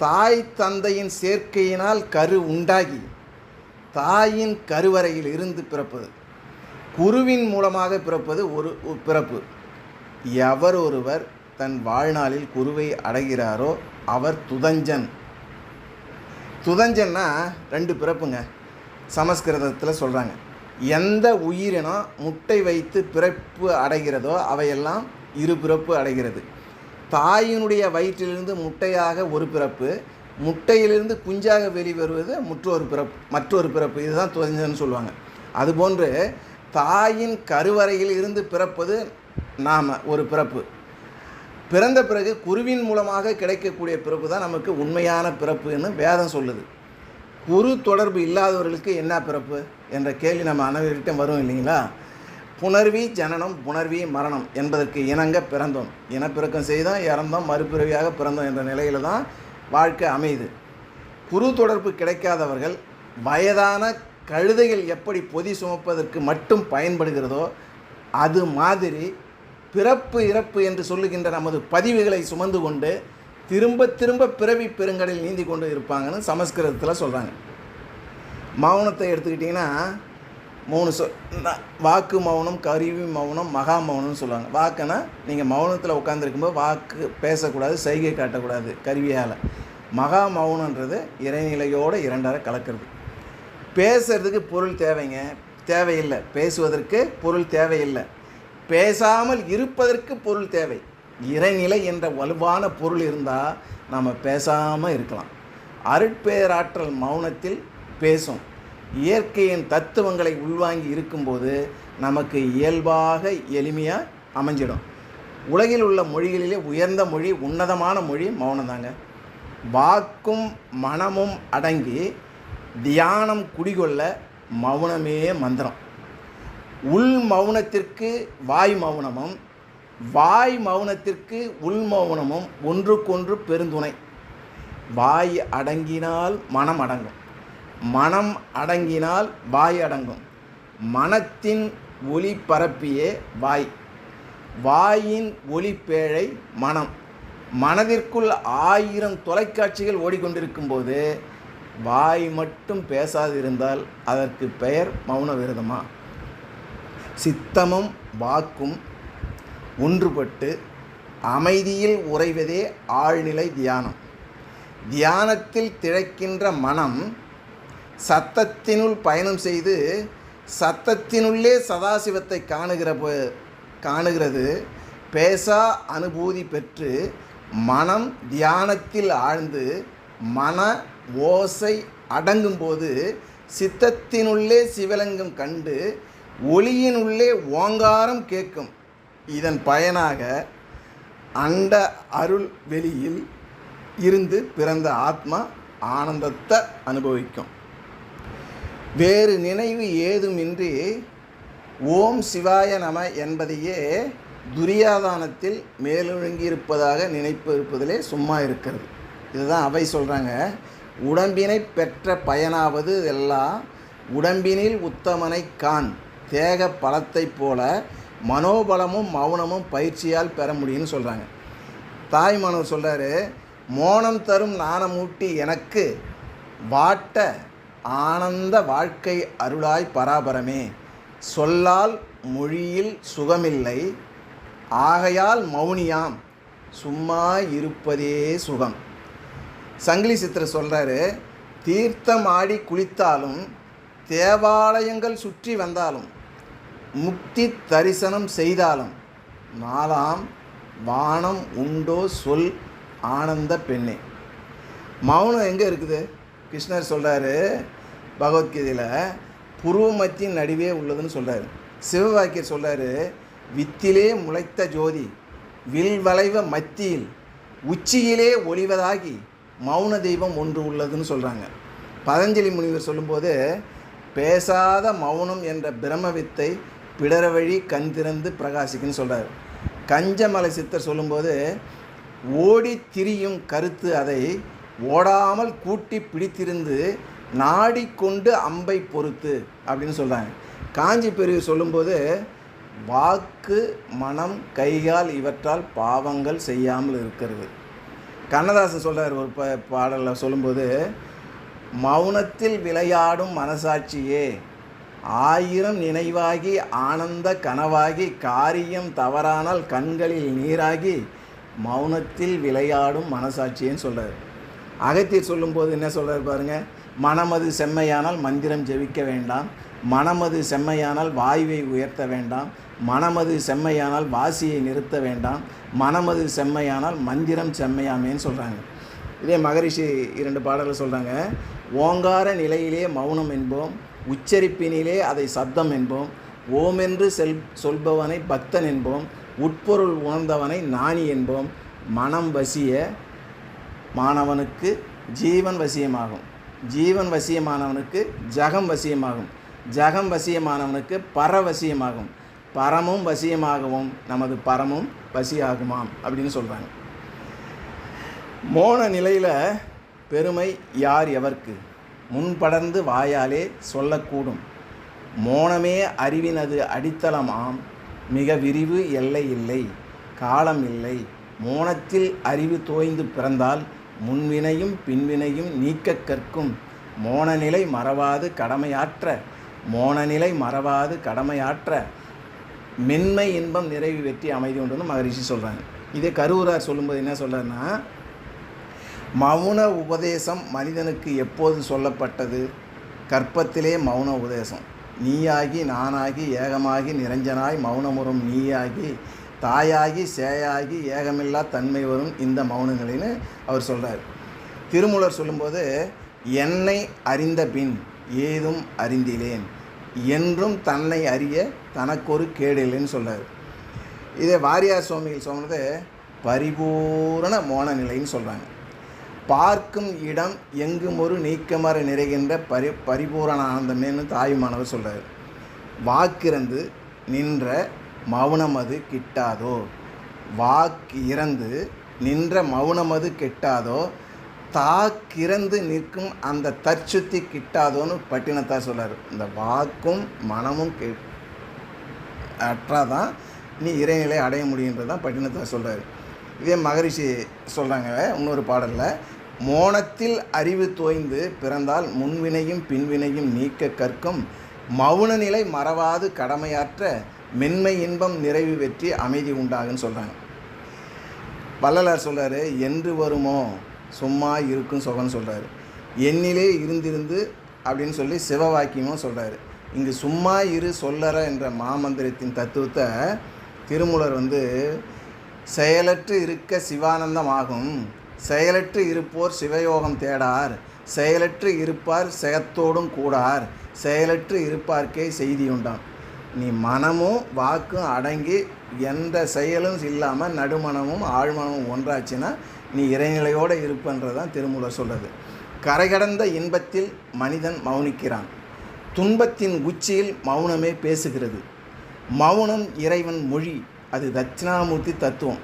தாய் தந்தையின் சேர்க்கையினால் கரு உண்டாகி தாயின் கருவறையில் இருந்து பிறப்பது. குருவின் மூலமாக பிறப்பது ஒரு பிறப்பு. எவர் ஒருவர் தன் வாழ்நாளில் குருவை அடைகிறாரோ அவர் துதஞ்சன். துதஞ்சன்னா 2 பிறப்புங்க. சமஸ்கிருதத்தில் சொல்கிறாங்க. எந்த உயிரினம் முட்டை வைத்து பிறப்பு அடைகிறதோ அவையெல்லாம் 2 பிறப்பு அடைகிறது. தாயினுடைய வயிற்றிலிருந்து முட்டையாக ஒரு பிறப்பு, முட்டையிலிருந்து குஞ்சாக வெளிவருவது மற்றொரு பிறப்பு. இதுதான் துதஞ்சன்னு சொல்லுவாங்க. அதுபோன்று தாயின் கருவறையில் இருந்து பிறப்பது நாம் ஒரு பிறப்பு. பிறந்த பிறகு குருவின் மூலமாக கிடைக்கக்கூடிய பிறப்பு தான் நமக்கு உண்மையான பிறப்புன்னு வேதம் சொல்லுது. குரு தொடர்பு இல்லாதவர்களுக்கு என்ன பிறப்பு என்ற கேள்வி நம்ம அனைவர்கிட்ட வரும் இல்லைங்களா? புணர்வி ஜனனம் புணர்வி மரணம் என்பதற்கு இணங்க பிறந்தோம், இனப்பிறக்கம் செய்தோம், இறந்தோம், மறுபிறவியாக பிறந்தோம் என்ற நிலையில் தான் வாழ்க்கை அமையுது. குரு தொடர்பு கிடைக்காதவர்கள் வயதான கழுதைகள் எப்படி பொதி சுமப்பதற்கு மட்டும் பயன்படுகிறதோ அது மாதிரி பிறப்பு இறப்பு என்று சொல்லுகின்ற நமது பதிவுகளை சுமந்து கொண்டு திரும்ப திரும்ப பிறவி பெருங்கடலில் நீந்தி கொண்டு இருப்பாங்கன்னு சமஸ்கிருதத்தில் சொல்கிறாங்க. மௌனத்தை எடுத்துக்கிட்டிங்கன்னா 3 வாக்கு மௌனம், கருவி மௌனம், மகா மௌனம்னு சொல்லுவாங்க. வாக்குன்னா நீங்கள் மௌனத்தில் உட்காந்துருக்கும்போது வாக்கு பேசக்கூடாது, செய்கை காட்டக்கூடாது கருவியால். மகா மௌனன்றது இறைநிலையோடு 2 கலக்கிறது. பேசுறதுக்கு பொருள் தேவையில்லை, பேசுவதற்கு பொருள் தேவையில்லை, பேசாமல் இருப்பதற்கு பொருள் தேவை. இறைநிலை என்ற வலுவான பொருள் இருந்தால் நாம் பேசாமல் இருக்கலாம். அருட்பேராற்றல் மௌனத்தில் பேசும். இயற்கையின் தத்துவங்களை உள்வாங்கி இருக்கும்போது நமக்கு இயல்பாக எளிமையாக அமைஞ்சிடும். உலகில் உள்ள மொழிகளிலே உயர்ந்த மொழி, உன்னதமான மொழி மௌனம் தாங்க. வாக்கும் மனமும் அடங்கி தியானம் குடிகொள்ள மௌனமே மந்திரம். உள் மௌனத்திற்கு வாய் மௌனமும், வாய் மௌனத்திற்கு உள் மௌனமும் ஒன்றுக்கொன்று பெருந்துணை. வாய் அடங்கினால் மனம் அடங்கும், மனம் அடங்கினால் வாய் அடங்கும். மனத்தின் ஒளி பரப்பியே வாய், வாயின் ஒளிப்பேழை மனம். மனதிற்குள் 1000 தொலைக்காட்சிகள் ஓடிக்கொண்டிருக்கும் போது வாய் மட்டும் பேசாதிருந்தால் அதற்கு பெயர் மௌன விரதமா? சித்தமும் வாக்கும் ஒன்றுபட்டு அமைதியில் உறைவதே ஆழ்நிலை தியானம். தியானத்தில் திளைக்கின்ற மனம் சத்தத்தினுள் பயணம் செய்து சத்தத்தினுள்ளே சதாசிவத்தை காணுகிறது. பேசா அனுபூதி பெற்று மனம் தியானத்தில் ஆழ்ந்து மன ஓசை அடங்கும்போது சித்தத்தினுள்ளே சிவலிங்கம் கண்டு ஒளியினுள்ளே ஓங்காரம் கேட்கும். இதன் பயனாக அண்ட அருள் வெளியில் இருந்து பிறந்த ஆத்மா ஆனந்தத்தை அனுபவிக்கும். வேறு நினைவு ஏதுமின்றி ஓம் சிவாய நம என்பதையே துரியாதானத்தில் மேலொழுங்கியிருப்பதாக நினைப்பு இருப்பதிலே சும்மா இருக்கிறது. இதுதான் அவை சொல்கிறாங்க. உடம்பினை பெற்ற பயனாவது எல்லாம் உடம்பினில் உத்தமனை கான். தேக பலத்தை போல மனோபலமும் மௌனமும் பயிற்சியால் பெற முடியும்னு சொல்கிறாங்க. தாய்மானவர் சொல்கிறாரு, மோனம் தரும் நாணமூட்டி எனக்கு வாட்ட ஆனந்த வாழ்க்கை அருளாய் பராபரமே. சொல்லால் மொழியில் சுகமில்லை, ஆகையால் மௌனியாம், சும்மா இருப்பதே சுகம். சங்கிலி சித்திர சொல்கிறாரு, தீர்த்தம் ஆடி குளித்தாலும் தேவாலயங்கள் சுற்றி வந்தாலும் முக்தி தரிசனம் செய்தாலும் நாலாம் வானம் உண்டோ சொல் ஆனந்த பெண்ணே. மௌனம் எங்கே இருக்குது? கிருஷ்ணர் சொல்கிறாரு பகவத்கீதையில், புருவமத்தின் நடுவே உள்ளதுன்னு சொல்கிறாரு. சிவவாக்கியர் சொல்கிறாரு, வித்திலே முளைத்த ஜோதி வில் வளைவ மத்தியில் உச்சியிலே ஒளிவதாகி மௌன தெய்வம் ஒன்று உள்ளதுன்னு சொல்கிறாங்க. பதஞ்சலி முனிவர் சொல்லும்போது, பேசாத மௌனம் என்ற பிரம்மவித்தை பிடர வழி கண் திறந்து பிரகாசிக்குன்னு சொல்கிறார். கஞ்சமலை சித்தர் சொல்லும்போது, ஓடி திரியும் கருத்து அதை ஓடாமல் கூட்டி பிடித்திருந்து நாடிக்கொண்டு அம்பை பொறுத்து அப்படின்னு சொல்கிறாங்க. காஞ்சி பெரியவர் சொல்லும்போது, வாக்கு மனம் கைகால் இவற்றால் பாவங்கள் செய்யாமல் இருக்கிறது. கண்ணதாசன் சொல்கிறார் ஒரு பாடலில் சொல்லும்போது, மௌனத்தில் விளையாடும் மனசாட்சியே 1000 நினைவாகி ஆனந்த கனவாகி காரியம் தவறானால் கண்களில் நீராகி மௌனத்தில் விளையாடும் மனசாட்சின்னு சொல்கிறார். அகத்தியர் சொல்லும்போது என்ன சொல்கிறார் பாருங்கள், மனமது செம்மையானால் மந்திரம் ஜெபிக்க வேண்டாம், மனமது செம்மையானால் வாயுவை உயர்த்த வேண்டாம், மனமது செம்மையானால் வாசியை நிறுத்த வேண்டாம், மனமது செம்மையானால் மந்திரம் செம்மையாமேன்னு சொல்கிறாங்க. இதே மகரிஷி 2 பாடல்கள் சொல்கிறாங்க. ஓங்கார நிலையிலே மௌனம் என்போம், உச்சரிப்பினிலே அதை சப்தம் என்போம், ஓமென்று சொல்பவனை பக்தன் என்போம், உட்பொருள் உணர்ந்தவனை ஞானி என்போம், மனம் வசிய மாணவனுக்கு ஜீவன் வசியமாகும், ஜீவன் வசியமானவனுக்கு ஜகம் வசியமாகும், ஜகம் வசியமானவனுக்கு பரவசியமாகும், பரமும் வசியமாகவும் நமது பரமும் வசியாகுமாம் அப்படின்னு சொல்கிறாங்க. மோன நிலையில் பெருமை யார் எவர்க்கு முன்படர்ந்து வாயாலே சொல்லக்கூடும், மோனமே அறிவினது அடித்தளமாம், மிக விரிவு எல்லை இல்லை காலம் இல்லை, மோனத்தில் அறிவு தோய்ந்து பிறந்தால் முன்வினையும் பின்வினையும் நீக்க கற்கும், மோனநிலை மறவாது கடமையாற்ற, மோனநிலை மறவாது கடமையாற்ற, மென்மை இன்பம் நிறைவு வெற்றி அமைதி உண்டுன்னு மகரிஷி சொல்கிறாங்க. இதே கருவூரார் சொல்லும்போது என்ன சொல்கிறாருன்னா, மௌன உபதேசம் மனிதனுக்கு எப்போது சொல்லப்பட்டது? கற்பத்திலே மௌன உபதேசம். நீயாகி நானாகி ஏகமாகி நிரஞ்சனாய் மௌனமுறும் நீயாகி தாயாகி சேயாகி ஏகமில்லா தன்மை வரும் இந்த மௌனங்களின்னு அவர் சொல்கிறார். திருமூலர் சொல்லும்போது, என்னை அறிந்த பின் ஏதும் அறிந்திலேன், என்றும் தன்னை அறிய தனக்கொரு கேடில்லைன்னு சொல்கிறார். இதே வாரியார் சுவாமிகள் சொன்னது பரிபூரண மோன நிலைன்னு சொல்கிறாங்க. பார்க்கும் இடம் எங்கும் ஒரு நீக்கமர நிறைகின்ற பரிபூரண ஆனந்தமேன்னு தாயுமானவர் சொல்கிறார். வாக்கிறந்து நின்ற மௌனமது கிட்டாதோ, வாக்கிறந்து நின்ற மௌனமது கிட்டாதோ, தாக்கிறந்து நிற்கும் அந்த தற்சுத்தி கிட்டாதோன்னு பட்டினத்தார் சொல்கிறார். இந்த வாக்கும் மனமும் அற்றாதான் நீ இறைநிலை அடைய முடியுன்றது தான் பட்டினத்தார் சொல்கிறார். இதே மகரிஷி சொல்கிறாங்க இன்னொரு பாடலில், மோனத்தில் அறிவு தோய்ந்து பிறந்தால் முன்வினையும் பின்வினையும் நீக்க கற்கும், மௌன நிலை மறவாது கடமையாற்ற, மென்மை இன்பம் நிறைவு வெற்றி அமைதி உண்டாகுன்னு சொல்கிறாங்க. வள்ளலார் சொல்கிறாரு, என்று வருமோ சும்மா இருக்கும் சுகம்னு சொல்கிறாரு. எண்ணிலே இருந்திருந்து அப்படின்னு சொல்லி சிவவாக்கியமும் சொல்கிறாரு. இங்கு சும்மா இரு சொல்லற என்ற மாமந்திரத்தின் தத்துவத்தை திருமூலர் செயலற்று இருக்க சிவானந்தம் ஆகும், செயலற்று இருப்போர் சிவயோகம் தேடார், செயலற்று இருப்பார் செயத்தோடும் கூடார், செயலற்று இருப்பார்க்கே செய்தியுண்டாம். நீ மனமும் வாக்கும் அடங்கி எந்த செயலும் இல்லாமல் நடுமனமும் ஆழ்மனமும் ஒன்றாச்சுன்னா நீ இறைநிலையோடு இருப்பன்றது தான் திருமூலர் சொல்கிறது. கரை கடந்த இன்பத்தில் மனிதன் மௌனிக்கிறான், துன்பத்தின் உச்சியில் மௌனமே பேசுகிறது. மௌனம் இறைவன் மொழி, அது தட்சிணாமூர்த்தி தத்துவம்.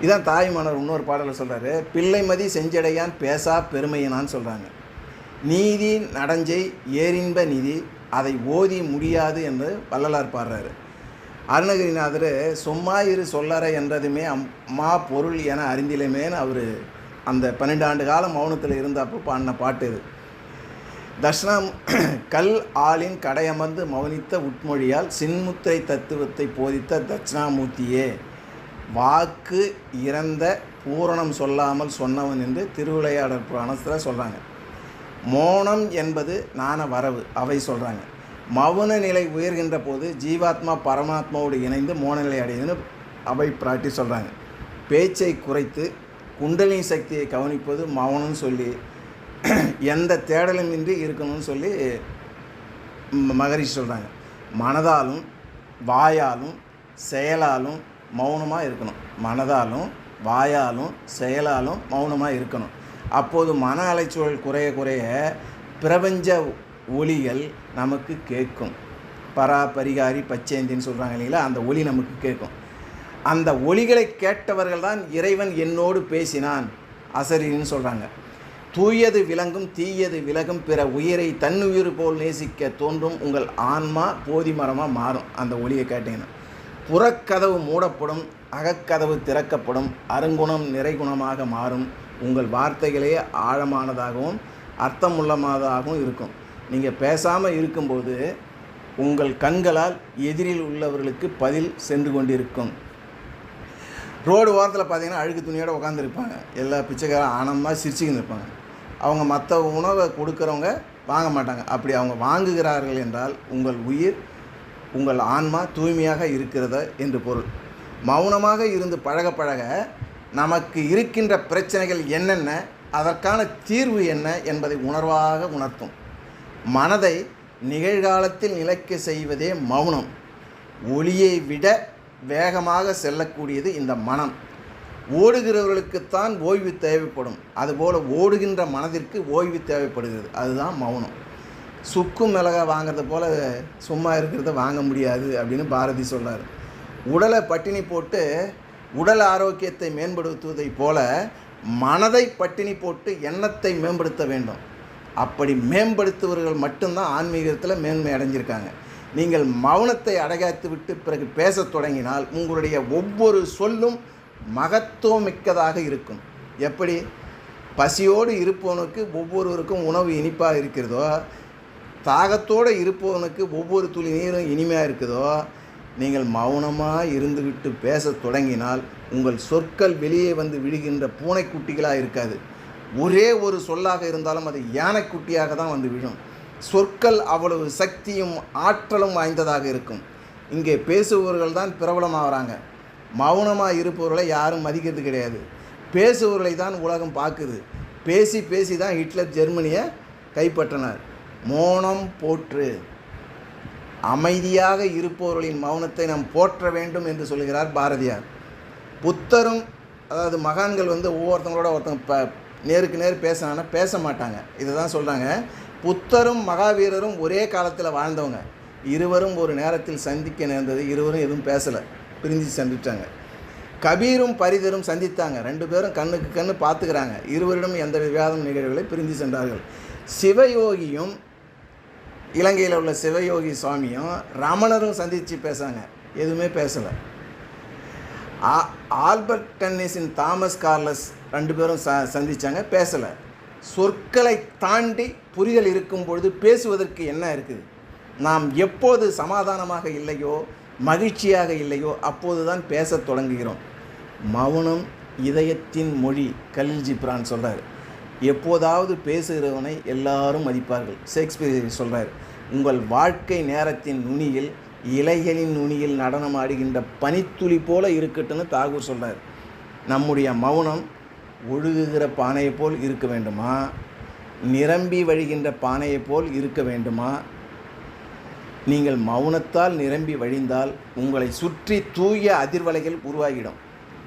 இதான் தாய்மானவர் இன்னொரு பாடலில் சொல்கிறாரு, பிள்ளைமதி செஞ்சடையான் பேசா பெருமையினான்னு சொல்கிறாங்க. நீதி நடஞ்சை ஏரின்ப நிதி அதை ஓதி முடியாது என்று வள்ளலார் பாடுறாரு. அருணகிரிநாதர் சும்மா இரு சொல்லற என்றதுமே அம்மா பொருள் என அறிந்திலமேன்னு அவர் அந்த 12 ஆண்டு காலம் மௌனத்தில் இருந்தப்போ பாடின பாட்டு இது. கல் ஆளின் கடையமர்ந்து மௌனித்த உட்மொழியால் சின்முத்திரை தத்துவத்தை போதித்த தட்சிணாமூர்த்தியே, வாக்கு இறந்த பூரணம் சொல்லாமல் சொன்னவன் என்று திருவிளையாடற் புராணத்தில் சொல்கிறாங்க. மோனம் என்பது ஞான வரவு அவை சொல்கிறாங்க. மௌன நிலை உயர்கின்ற போது ஜீவாத்மா பரமாத்மாவோடு இணைந்து மோன நிலை அடையுதுன்னு அவை பிராட்டி சொல்கிறாங்க. பேச்சை குறைத்து குண்டலினி சக்தியை கவனிப்பது மௌனம்னு சொல்லி எந்த தேடலும் இன்றி இருக்கணும்னு சொல்லி மகரிஷி சொல்கிறாங்க. மனதாலும் வாயாலும் செயலாலும் மௌனமாக இருக்கணும், மனதாலும் வாயாலும் செயலாலும் மௌனமாக இருக்கணும். அப்போது மன அலைச்சூழல் குறைய குறைய பிரபஞ்ச ஒலிகள் நமக்கு கேட்கும். பரிகாரி பச்சேந்தின்னு சொல்கிறாங்க இல்லைங்களா, அந்த ஒலி நமக்கு கேட்கும். அந்த ஒலிகளை கேட்டவர்கள் தான் இறைவன் என்னோடு பேசினான் அசரின்னு சொல்கிறாங்க. தூயது விளங்கும் தீயது விலகும் பிற உயிரை தன்னுயிர் போல் நேசிக்க தோன்றும் உங்கள் ஆன்மா போதி மரமாக மாறும். அந்த ஒலியை கேட்டீங்கன்னா புறக்கதவு மூடப்படும், அகக்கதவு திறக்கப்படும், அருங்குணம் நிறைகுணமாக மாறும். உங்கள் வார்த்தைகளே ஆழமானதாகவும் அர்த்தமுள்ளமானதாகவும் இருக்கும். நீங்கள் பேசாமல் இருக்கும்போது உங்கள் கண்களால் எதிரில் உள்ளவர்களுக்கு பதில் சென்று கொண்டிருக்கும். ரோடு ஓரத்தில் பார்த்தீங்கன்னா அழுக்கு துணியோடு உட்காந்துருப்பாங்க, எல்லா பிச்சைக்காரன் ஆனந்தமாக சிரிச்சுக்கின்னு இருப்பாங்க. அவங்க மற்ற உணவை கொடுக்குறவங்க வாங்க மாட்டாங்க. அப்படி அவங்க வாங்குகிறார்கள் என்றால் உங்கள் உயிர், உங்கள் ஆன்மா தூய்மையாக இருக்கிறத என்று பொருள். மௌனமாக இருந்து பழக பழக நமக்கு இருக்கின்ற பிரச்சனைகள் என்னென்ன, அதற்கான தீர்வு என்ன என்பதை உணர்வாக உணர்த்தும். மனதை நிகழ்காலத்தில் நிலைக்க செய்வதே மௌனம். ஒளியை விட வேகமாக செல்லக்கூடியது இந்த மனம். ஓடுகிறவர்களுக்குத்தான் ஓய்வு தேவைப்படும், அதுபோல் ஓடுகின்ற மனதிற்கு ஓய்வு தேவைப்படுகிறது. அதுதான் மௌனம். சுக்கு மிளகா வாங்கிறத போல் சும்மா இருக்கிறத வாங்க முடியாது அப்படின்னு பாரதி சொல்கிறார். உடலை பட்டினி போட்டு உடல் ஆரோக்கியத்தை மேம்படுத்துவதைப் போல மனதை பட்டினி போட்டு எண்ணத்தை மேம்படுத்த வேண்டும். அப்படி மேம்படுத்துவர்கள் மட்டும்தான் ஆன்மீகத்தில் மேன்மை அடைஞ்சிருக்காங்க. நீங்கள் மௌனத்தை அடைகாத்து விட்டு பிறகு பேசத் தொடங்கினால் உங்களுடைய ஒவ்வொரு சொல்லும் மகத்துவமிக்கதாக இருக்கும். எப்படி பசியோடு இருப்பவனுக்கு ஒவ்வொருவருக்கும் உணவு இனிப்பாக இருக்கிறதோ, தாகத்தோடு இருப்பவனுக்கு ஒவ்வொரு துளி நீரும் இனிமையாக இருக்குதோ, நீங்கள் மௌனமாக இருந்துவிட்டு பேசத் தொடங்கினால் உங்கள் சொற்கள் வெளியே வந்து விழுகின்ற பூனைக்குட்டிகளாக இருக்காது. ஒரே ஒரு சொல்லாக இருந்தாலும் அது யானைக்குட்டியாக தான் வந்து விழும். சொற்கள் அவ்வளவு சக்தியும் ஆற்றலும் வாய்ந்ததாக இருக்கும். இங்கே பேசுபவர்கள் தான் பிரபலமாகறாங்க. மௌனமாக இருப்பவர்களை யாரும் மதிக்கிறது கிடையாது. பேசுபவர்களை தான் உலகம் பார்க்குது. பேசி பேசி தான் ஹிட்லர் ஜெர்மனியை கைப்பற்றினார். மௌனம் போற்று. அமைதியாக இருப்பவர்களின் மௌனத்தை நாம் போற்ற வேண்டும் என்று சொல்கிறார் பாரதியார். புத்தரும், அதாவது மகான்கள் ஒவ்வொருத்தங்களோட ஒருத்தங்க நேருக்கு நேர் பேசினாங்கன்னா பேச மாட்டாங்க. இதை தான் சொல்கிறாங்க. புத்தரும் மகாவீரரும் ஒரே காலத்தில் வாழ்ந்தவங்க. இருவரும் ஒரு நேரத்தில் சந்திக்க நேர்ந்தது. இருவரும் எதுவும் பேசலை, பிரிஞ்சு சந்தித்தாங்க. கபீரும் பரிதரும் சந்தித்தாங்க. 2 பேரும் கண்ணுக்கு கண்ணு பார்த்துக்கிறாங்க. இருவரிடம் எந்த விவாதம் நிகழ்வுகளை பிரிஞ்சு சென்றார்கள். சிவயோகியும், இலங்கையில் உள்ள சிவயோகி சுவாமியும் ரமணரும் சந்தித்து பேசாங்க, எதுவுமே பேசலை. ஆல்பர்ட் டன்னிஸின் தாமஸ் கார்லஸ் 2 பேரும் சந்தித்தாங்க, பேசலை. சொற்களை தாண்டி புரிதல் இருக்கும் பொழுது பேசுவதற்கு என்ன இருக்குது? நாம் எப்போது சமாதானமாக இல்லையோ, மகிழ்ச்சியாக இல்லையோ, அப்போது தான் பேசத் தொடங்குகிறோம். மௌனம் இதயத்தின் மொழி, கலீல் ஜிப்ரான் சொல்கிறார். எப்போதாவது பேசுகிறவனை எல்லாரும் மதிப்பார்கள். ஷேக்ஸ்பியர் சொல்கிறார், உங்கள் வாழ்க்கை நேரத்தின் நுனியில், இலைகளின் நுனியில் நடனம் ஆடுகின்ற பனித்துளி போல இருக்கட்டும்னு தாகூர் சொல்கிறார். நம்முடைய மௌனம் ஒழுகுகிற பானையை போல் இருக்க வேண்டுமா, நிரம்பி வழிகின்ற பானையை போல் இருக்க வேண்டுமா? நீங்கள் மௌனத்தால் நிரம்பி வழிந்தால் உங்களை சுற்றி தூய அதிர்வலைகள் உருவாகிடும்.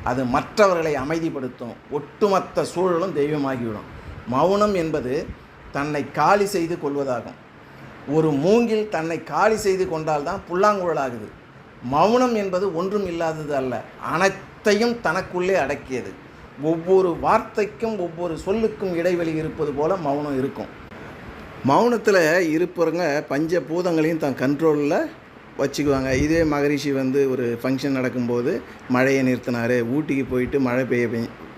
அது மற்றவர்களை அமைதிப்படுத்தும். ஒட்டுமொத்த சூழலும் தெய்வமாகிவிடும். மௌனம் என்பது தன்னை காலி செய்து கொள்வதாகும். ஒரு மூங்கில் தன்னை காலி செய்து கொண்டால்தான் புல்லாங்குழலாகுது. மௌனம் என்பது ஒன்றும் இல்லாதது அல்ல, அனைத்தையும் தனக்குள்ளே அடக்கியது. ஒவ்வொரு வார்த்தைக்கும் ஒவ்வொரு சொல்லுக்கும் இடைவெளி இருப்பது போல மௌனம் இருக்கும். மௌனத்தில் இருப்பவங்க பஞ்ச பூதங்களையும் தன் கண்ட்ரோலில் வச்சுக்குவாங்க. இதே மகரிஷி ஒரு ஃபங்க்ஷன் நடக்கும்போது மழையை நிறுத்தினார், ஊட்டிக்கு போயிட்டு மழை பெய்ய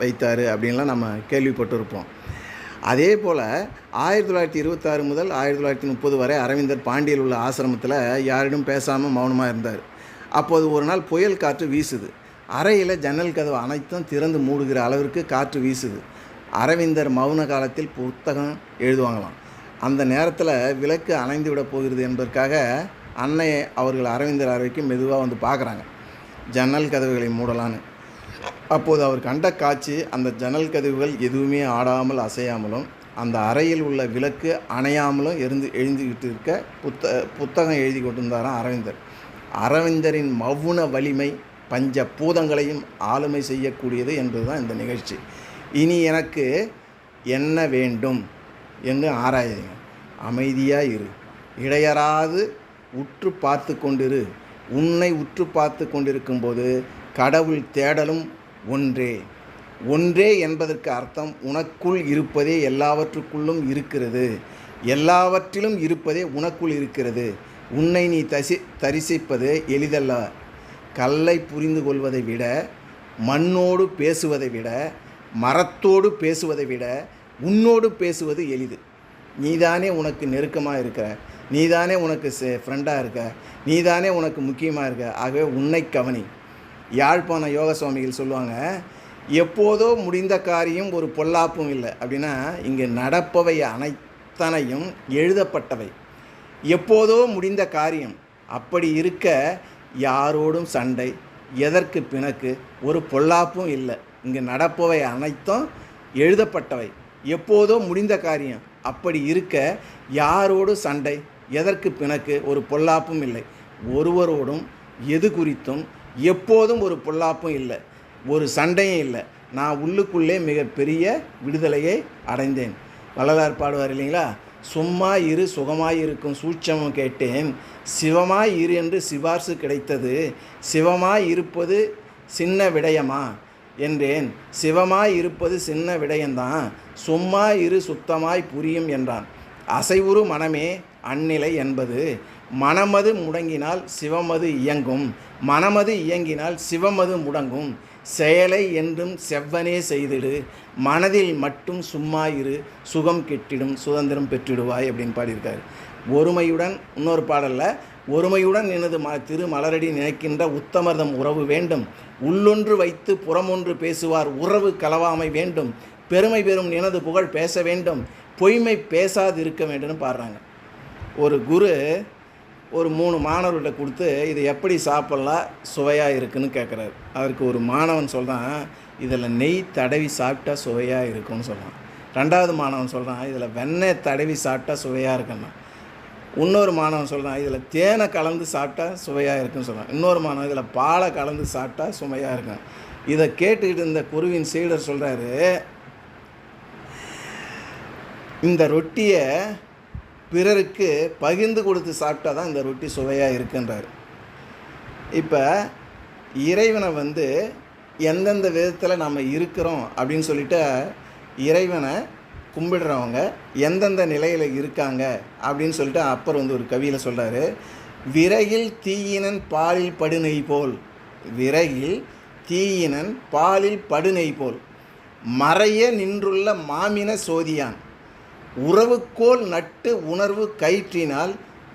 வைத்தார் அப்படின்லாம் நம்ம கேள்விப்பட்டிருப்போம். அதே போல் 1926 முதல் 1930 வரை அரவிந்தர் பாண்டியில் உள்ள ஆசிரமத்தில் யாரிடம் பேசாமல் மௌனமாக இருந்தார். அப்போது ஒரு நாள் புயல் காற்று வீசுது. அறையில் ஜன்னல் கதவு அனைத்தும் திறந்து மூடுகிற அளவிற்கு காற்று வீசுது. அரவிந்தர் மௌன காலத்தில் புத்தகம் எழுதுவாங்களாம். அந்த நேரத்தில் விளக்கு அணைந்து விட போகிறது என்பதற்காக அன்னை அவர்கள் அரவிந்தர் அறைக்கு மெதுவாக பார்க்குறாங்க, ஜன்னல் கதவுகளை மூடலான்னு. அப்போது அவர் கண்ட காட்சி, அந்த ஜன்னல் கதவுகள் எதுவுமே ஆடாமல் அசையாமலும் அந்த அறையில் உள்ள விளக்கு அணையாமலும் எழுந்துக்கிட்டு இருக்க புத்தகம் எழுதி கொண்டிருந்தாராம் அரவிந்தர். அரவிந்தரின் மௌன வலிமை பஞ்ச பூதங்களையும் ஆளுமை செய்யக்கூடியது என்பதுதான் இந்த நிகழ்ச்சி. இனி எனக்கு என்ன வேண்டும் என்று ஆராயுங்க. அமைதியாக இரு, இடையறாது உற்று பார்த்து கொண்டிரு. உன்னை உற்று பார்த்து கொண்டிருக்கும்போது கடவுள் தேடலும் ஒன்றே. ஒன்றே என்பதற்கு அர்த்தம் உனக்குள் இருப்பதே எல்லாவற்றுக்குள்ளும் இருக்கிறது, எல்லாவற்றிலும் இருப்பதே உனக்குள் இருக்கிறது. உன்னை நீ தரிசிப்பது எளிதல்ல. கல்லை புரிந்து கொள்வதை விட, மண்ணோடு பேசுவதை விட, மரத்தோடு பேசுவதை விட உன்னோடு பேசுவது எளிது. நீதானே உனக்கு நெருக்கமாக இருக்க, நீதானே உனக்கு ஃப்ரெண்டாக இருக்க, நீதானே உனக்கு முக்கியமாக இருக்க. ஆகவே உன்னை கவனி. யாழ்ப்பாண யோக சுவாமிகள் சொல்லுவாங்க, எப்போதோ முடிந்த காரியம் ஒரு பொல்லாப்பும் இல்லை அப்படின்னா, இங்கே நடப்பவை அனைத்தனையும் எழுதப்பட்டவை. எப்போதோ முடிந்த காரியம், அப்படி இருக்க யாரோடும் சண்டை, எதற்கு பிணக்கு, ஒரு பொல்லாப்பும் இல்லை. இங்கே நடப்பவை அனைத்தும் எழுதப்பட்டவை. எப்போதோ முடிந்த காரியம், அப்படி இருக்க யாரோடு சண்டை, எதற்கு பிணக்கு, ஒரு பொல்லாப்பும் இல்லை. ஒருவரோடும் எது குறித்தும் எப்போதும் ஒரு பொல்லாப்பும் இல்லை, ஒரு சண்டையும் இல்லை. நான் உள்ளுக்குள்ளே மிகப்பெரிய விடுதலையை அடைந்தேன். வள்ளலார் பாடுவார் இல்லைங்களா, சும்மா இரு சுகமாய் இருக்கும் சூட்சமம் கேட்டேன், சிவமாய் இரு என்று சிபார்சு கிடைத்தது, சிவமாய் இருப்பது சின்ன விடயமா என்றேன். சிவமாய் இருப்பது சின்ன விடயம்தான், சும்மா இரு சுத்தமாய் புரியும் என்றான். அசைவுறு மனமே அந்நிலை என்பது, மனமது முடங்கினால் சிவமது இயங்கும், மனமது இயங்கினால் சிவமது முடங்கும். செயலை என்றும் செவ்வனே செய்திடு, மனதில் மட்டும் சும்மா இரு, சுகம் கெட்டிடும் சுதந்திரம் பெற்றிடுவாய் அப்படின்னு பாடியிருக்காரு. ஒருமையுடன் இன்னொரு பாடலில், ஒருமையுடன் எனது திரு மலரடி நினைக்கின்ற உத்தமர்தம் உறவு வேண்டும், உள்ளொன்று வைத்து புறமொன்று பேசுவார் உறவு கலவாமை வேண்டும், பெருமை பெறும் எனது புகழ் பேச வேண்டும், பொய்மை பேசாது இருக்க வேண்டும்னு பாடுறாங்க. ஒரு குரு ஒரு 3 மாணவர்கிட்ட கொடுத்து இதை எப்படி சாப்பிட்லாம் சுவையாக இருக்குன்னு கேட்குறாரு. அதற்கு ஒரு மாணவன் சொல்கிறான், இதில் நெய் தடவி சாப்பிட்டா சுவையாக இருக்குன்னு சொல்கிறான். 2வது மாணவன் சொல்கிறான், இதில் வெண்ணெய் தடவி சாப்பிட்டா சுவையாக இருக்குன்னா. இன்னொரு மாணவன் சொல்கிறான், இதில் தேனை கலந்து சாப்பிட்டா சுவையாக இருக்குன்னு சொல்கிறான். இன்னொரு மாணவன், இதில் பாலை கலந்து சாப்பிட்டா சுவையாக இருக்கும். இதை கேட்டுக்கிட்டு இந்த குருவின் சீடர் சொல்கிறாரு, இந்த ரொட்டியை பிறருக்கு பகிர்ந்து கொடுத்து சாப்பிட்டா தான் இந்த ரொட்டி சுவையாக இருக்குன்றார். இப்போ இறைவனை எந்தெந்த விதத்தில் நம்ம இருக்கிறோம் அப்படின்னு சொல்லிட்டு இறைவனை கும்பிடுறவங்க எந்தெந்த நிலையில் இருக்காங்க அப்படின்னு சொல்லிட்டு அப்பர் ஒரு கவியில் சொல்கிறாரு, விறகில் தீயினன் பாலில் படுநெய் போல், விறகில் தீயினன் பாலில் படுநெய் போல், மறைய நின்றுள்ள மாமின சோதியான், உறவுக்கோல் நட்டு உணர்வு கயிற்றினால்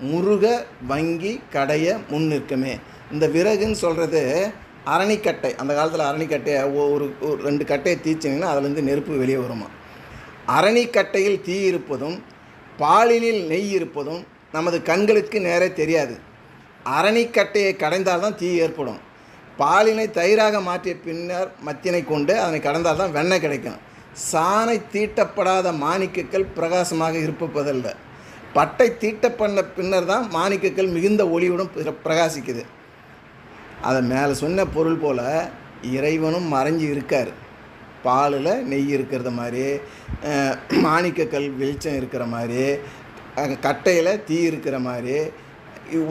முருக வங்கி கடைய முன் நிற்குமே. இந்த விறகுன்னு சொல்கிறது அரணிக்கட்டை. அந்த காலத்தில் அரணிக்கட்டையை ஒரு 2 கட்டையை தீச்சிங்கன்னா அதுலேருந்து நெருப்பு வெளியே வருமா. அரணிக்கட்டையில் தீ இருப்பதும் பாலினில் நெய் இருப்பதும் நமது கண்களுக்கு நேரே தெரியாது. அரணிக்கட்டையை கடைந்தால் தான் தீ ஏற்படும். பாலினை தயிராக மாற்றிய பின்னர் மத்தினை கொண்டு அதனை கடந்தால் தான் வெண்ணெய் கிடைக்கும். சாணை தீட்டப்படாத மாணிக்கங்கள் பிரகாசமாக இருப்பதல்ல, பட்டை தீட்டப்பட்ட பின்னர் தான் மாணிக்கங்கள் மிகுந்த ஒளியுடன் பிரகாசிக்குது. அதை மேலே சொன்ன பொருள் போல் இறைவனும் மறைஞ்சி இருக்கார். பாலில் நெய் இருக்கிறது மாதிரி, மாணிக்கக்கல் வெளிச்சம் இருக்கிற மாதிரி, கட்டையில் தீ இருக்கிற மாதிரி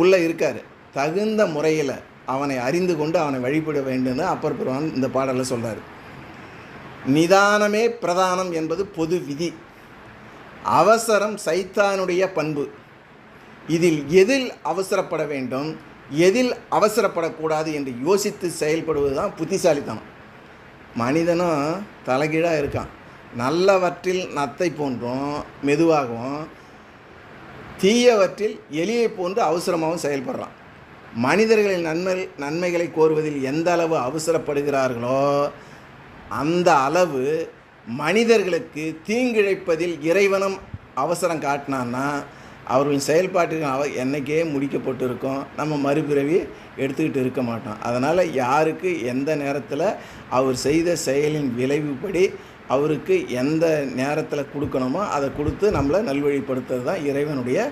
உள்ளே இருக்கார். தகுந்த முறையில் அவனை அறிந்து கொண்டு அவனை வழிபட வேண்டும்னு அப்பர் பெருமான் இந்த பாடலில் சொல்கிறார். நிதானமே பிரதானம் என்பது பொது விதி. அவசரம் சைத்தானுடைய பண்பு. இதில் எதில் அவசரப்பட வேண்டும், எதில் அவசரப்படக்கூடாது என்று யோசித்து செயல்படுவது தான் புத்திசாலித்தனம். மனிதனும் தலைகீழாக இருக்கான். நல்லவற்றில் நத்தை போன்றும் மெதுவாகவும், தீயவற்றில் எலியை போன்று அவசரமாகவும் செயல்படுறான். மனிதர்களின் நன்மைகளை கோருவதில் எந்த அளவு அவசரப்படுகிறார்களோ அந்த அளவு மனிதர்களுக்கு தீங்கிழைப்பதில் இறைவனும் அவசரம் காட்டினான்னா அவர்களின் செயல்பாட்டுக்கு என்றைக்கே முடிக்கப்பட்டு இருக்கும். நம்ம மறுபிறவி எடுத்துக்கிட்டு இருக்க மாட்டோம். அதனால் யாருக்கு எந்த நேரத்தில் அவர் செய்த செயலின் விளைவுபடி அவருக்கு எந்த நேரத்தில் கொடுக்கணுமோ அதை கொடுத்து நம்மளை நல்வழிப்படுத்துறது தான் இறைவனுடைய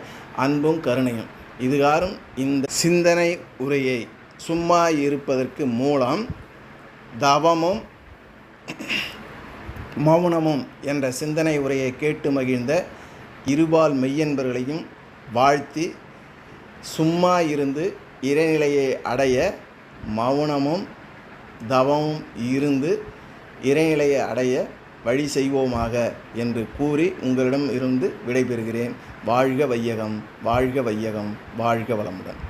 அன்பும் கருணையும். இதுகாரும் இந்த சிந்தனை உரையை சும்மா இருப்பதற்கு மூலம் தவமும் மௌனமும் என்ற சிந்தனை உரையை கேட்டு மகிழ்ந்த இருபால் மெய்யன்பர்களையும் வாழ்த்தி, சும்மா இருந்து இறைநிலையை அடைய மௌனமும் தவமும் இருந்து இறைநிலையை அடைய வழி செய்வோமாக என்று கூறி உங்களிடம் இருந்து விடைபெறுகிறேன். வாழ்க வையகம், வாழ்க வையகம், வாழ்க வளமுடன்.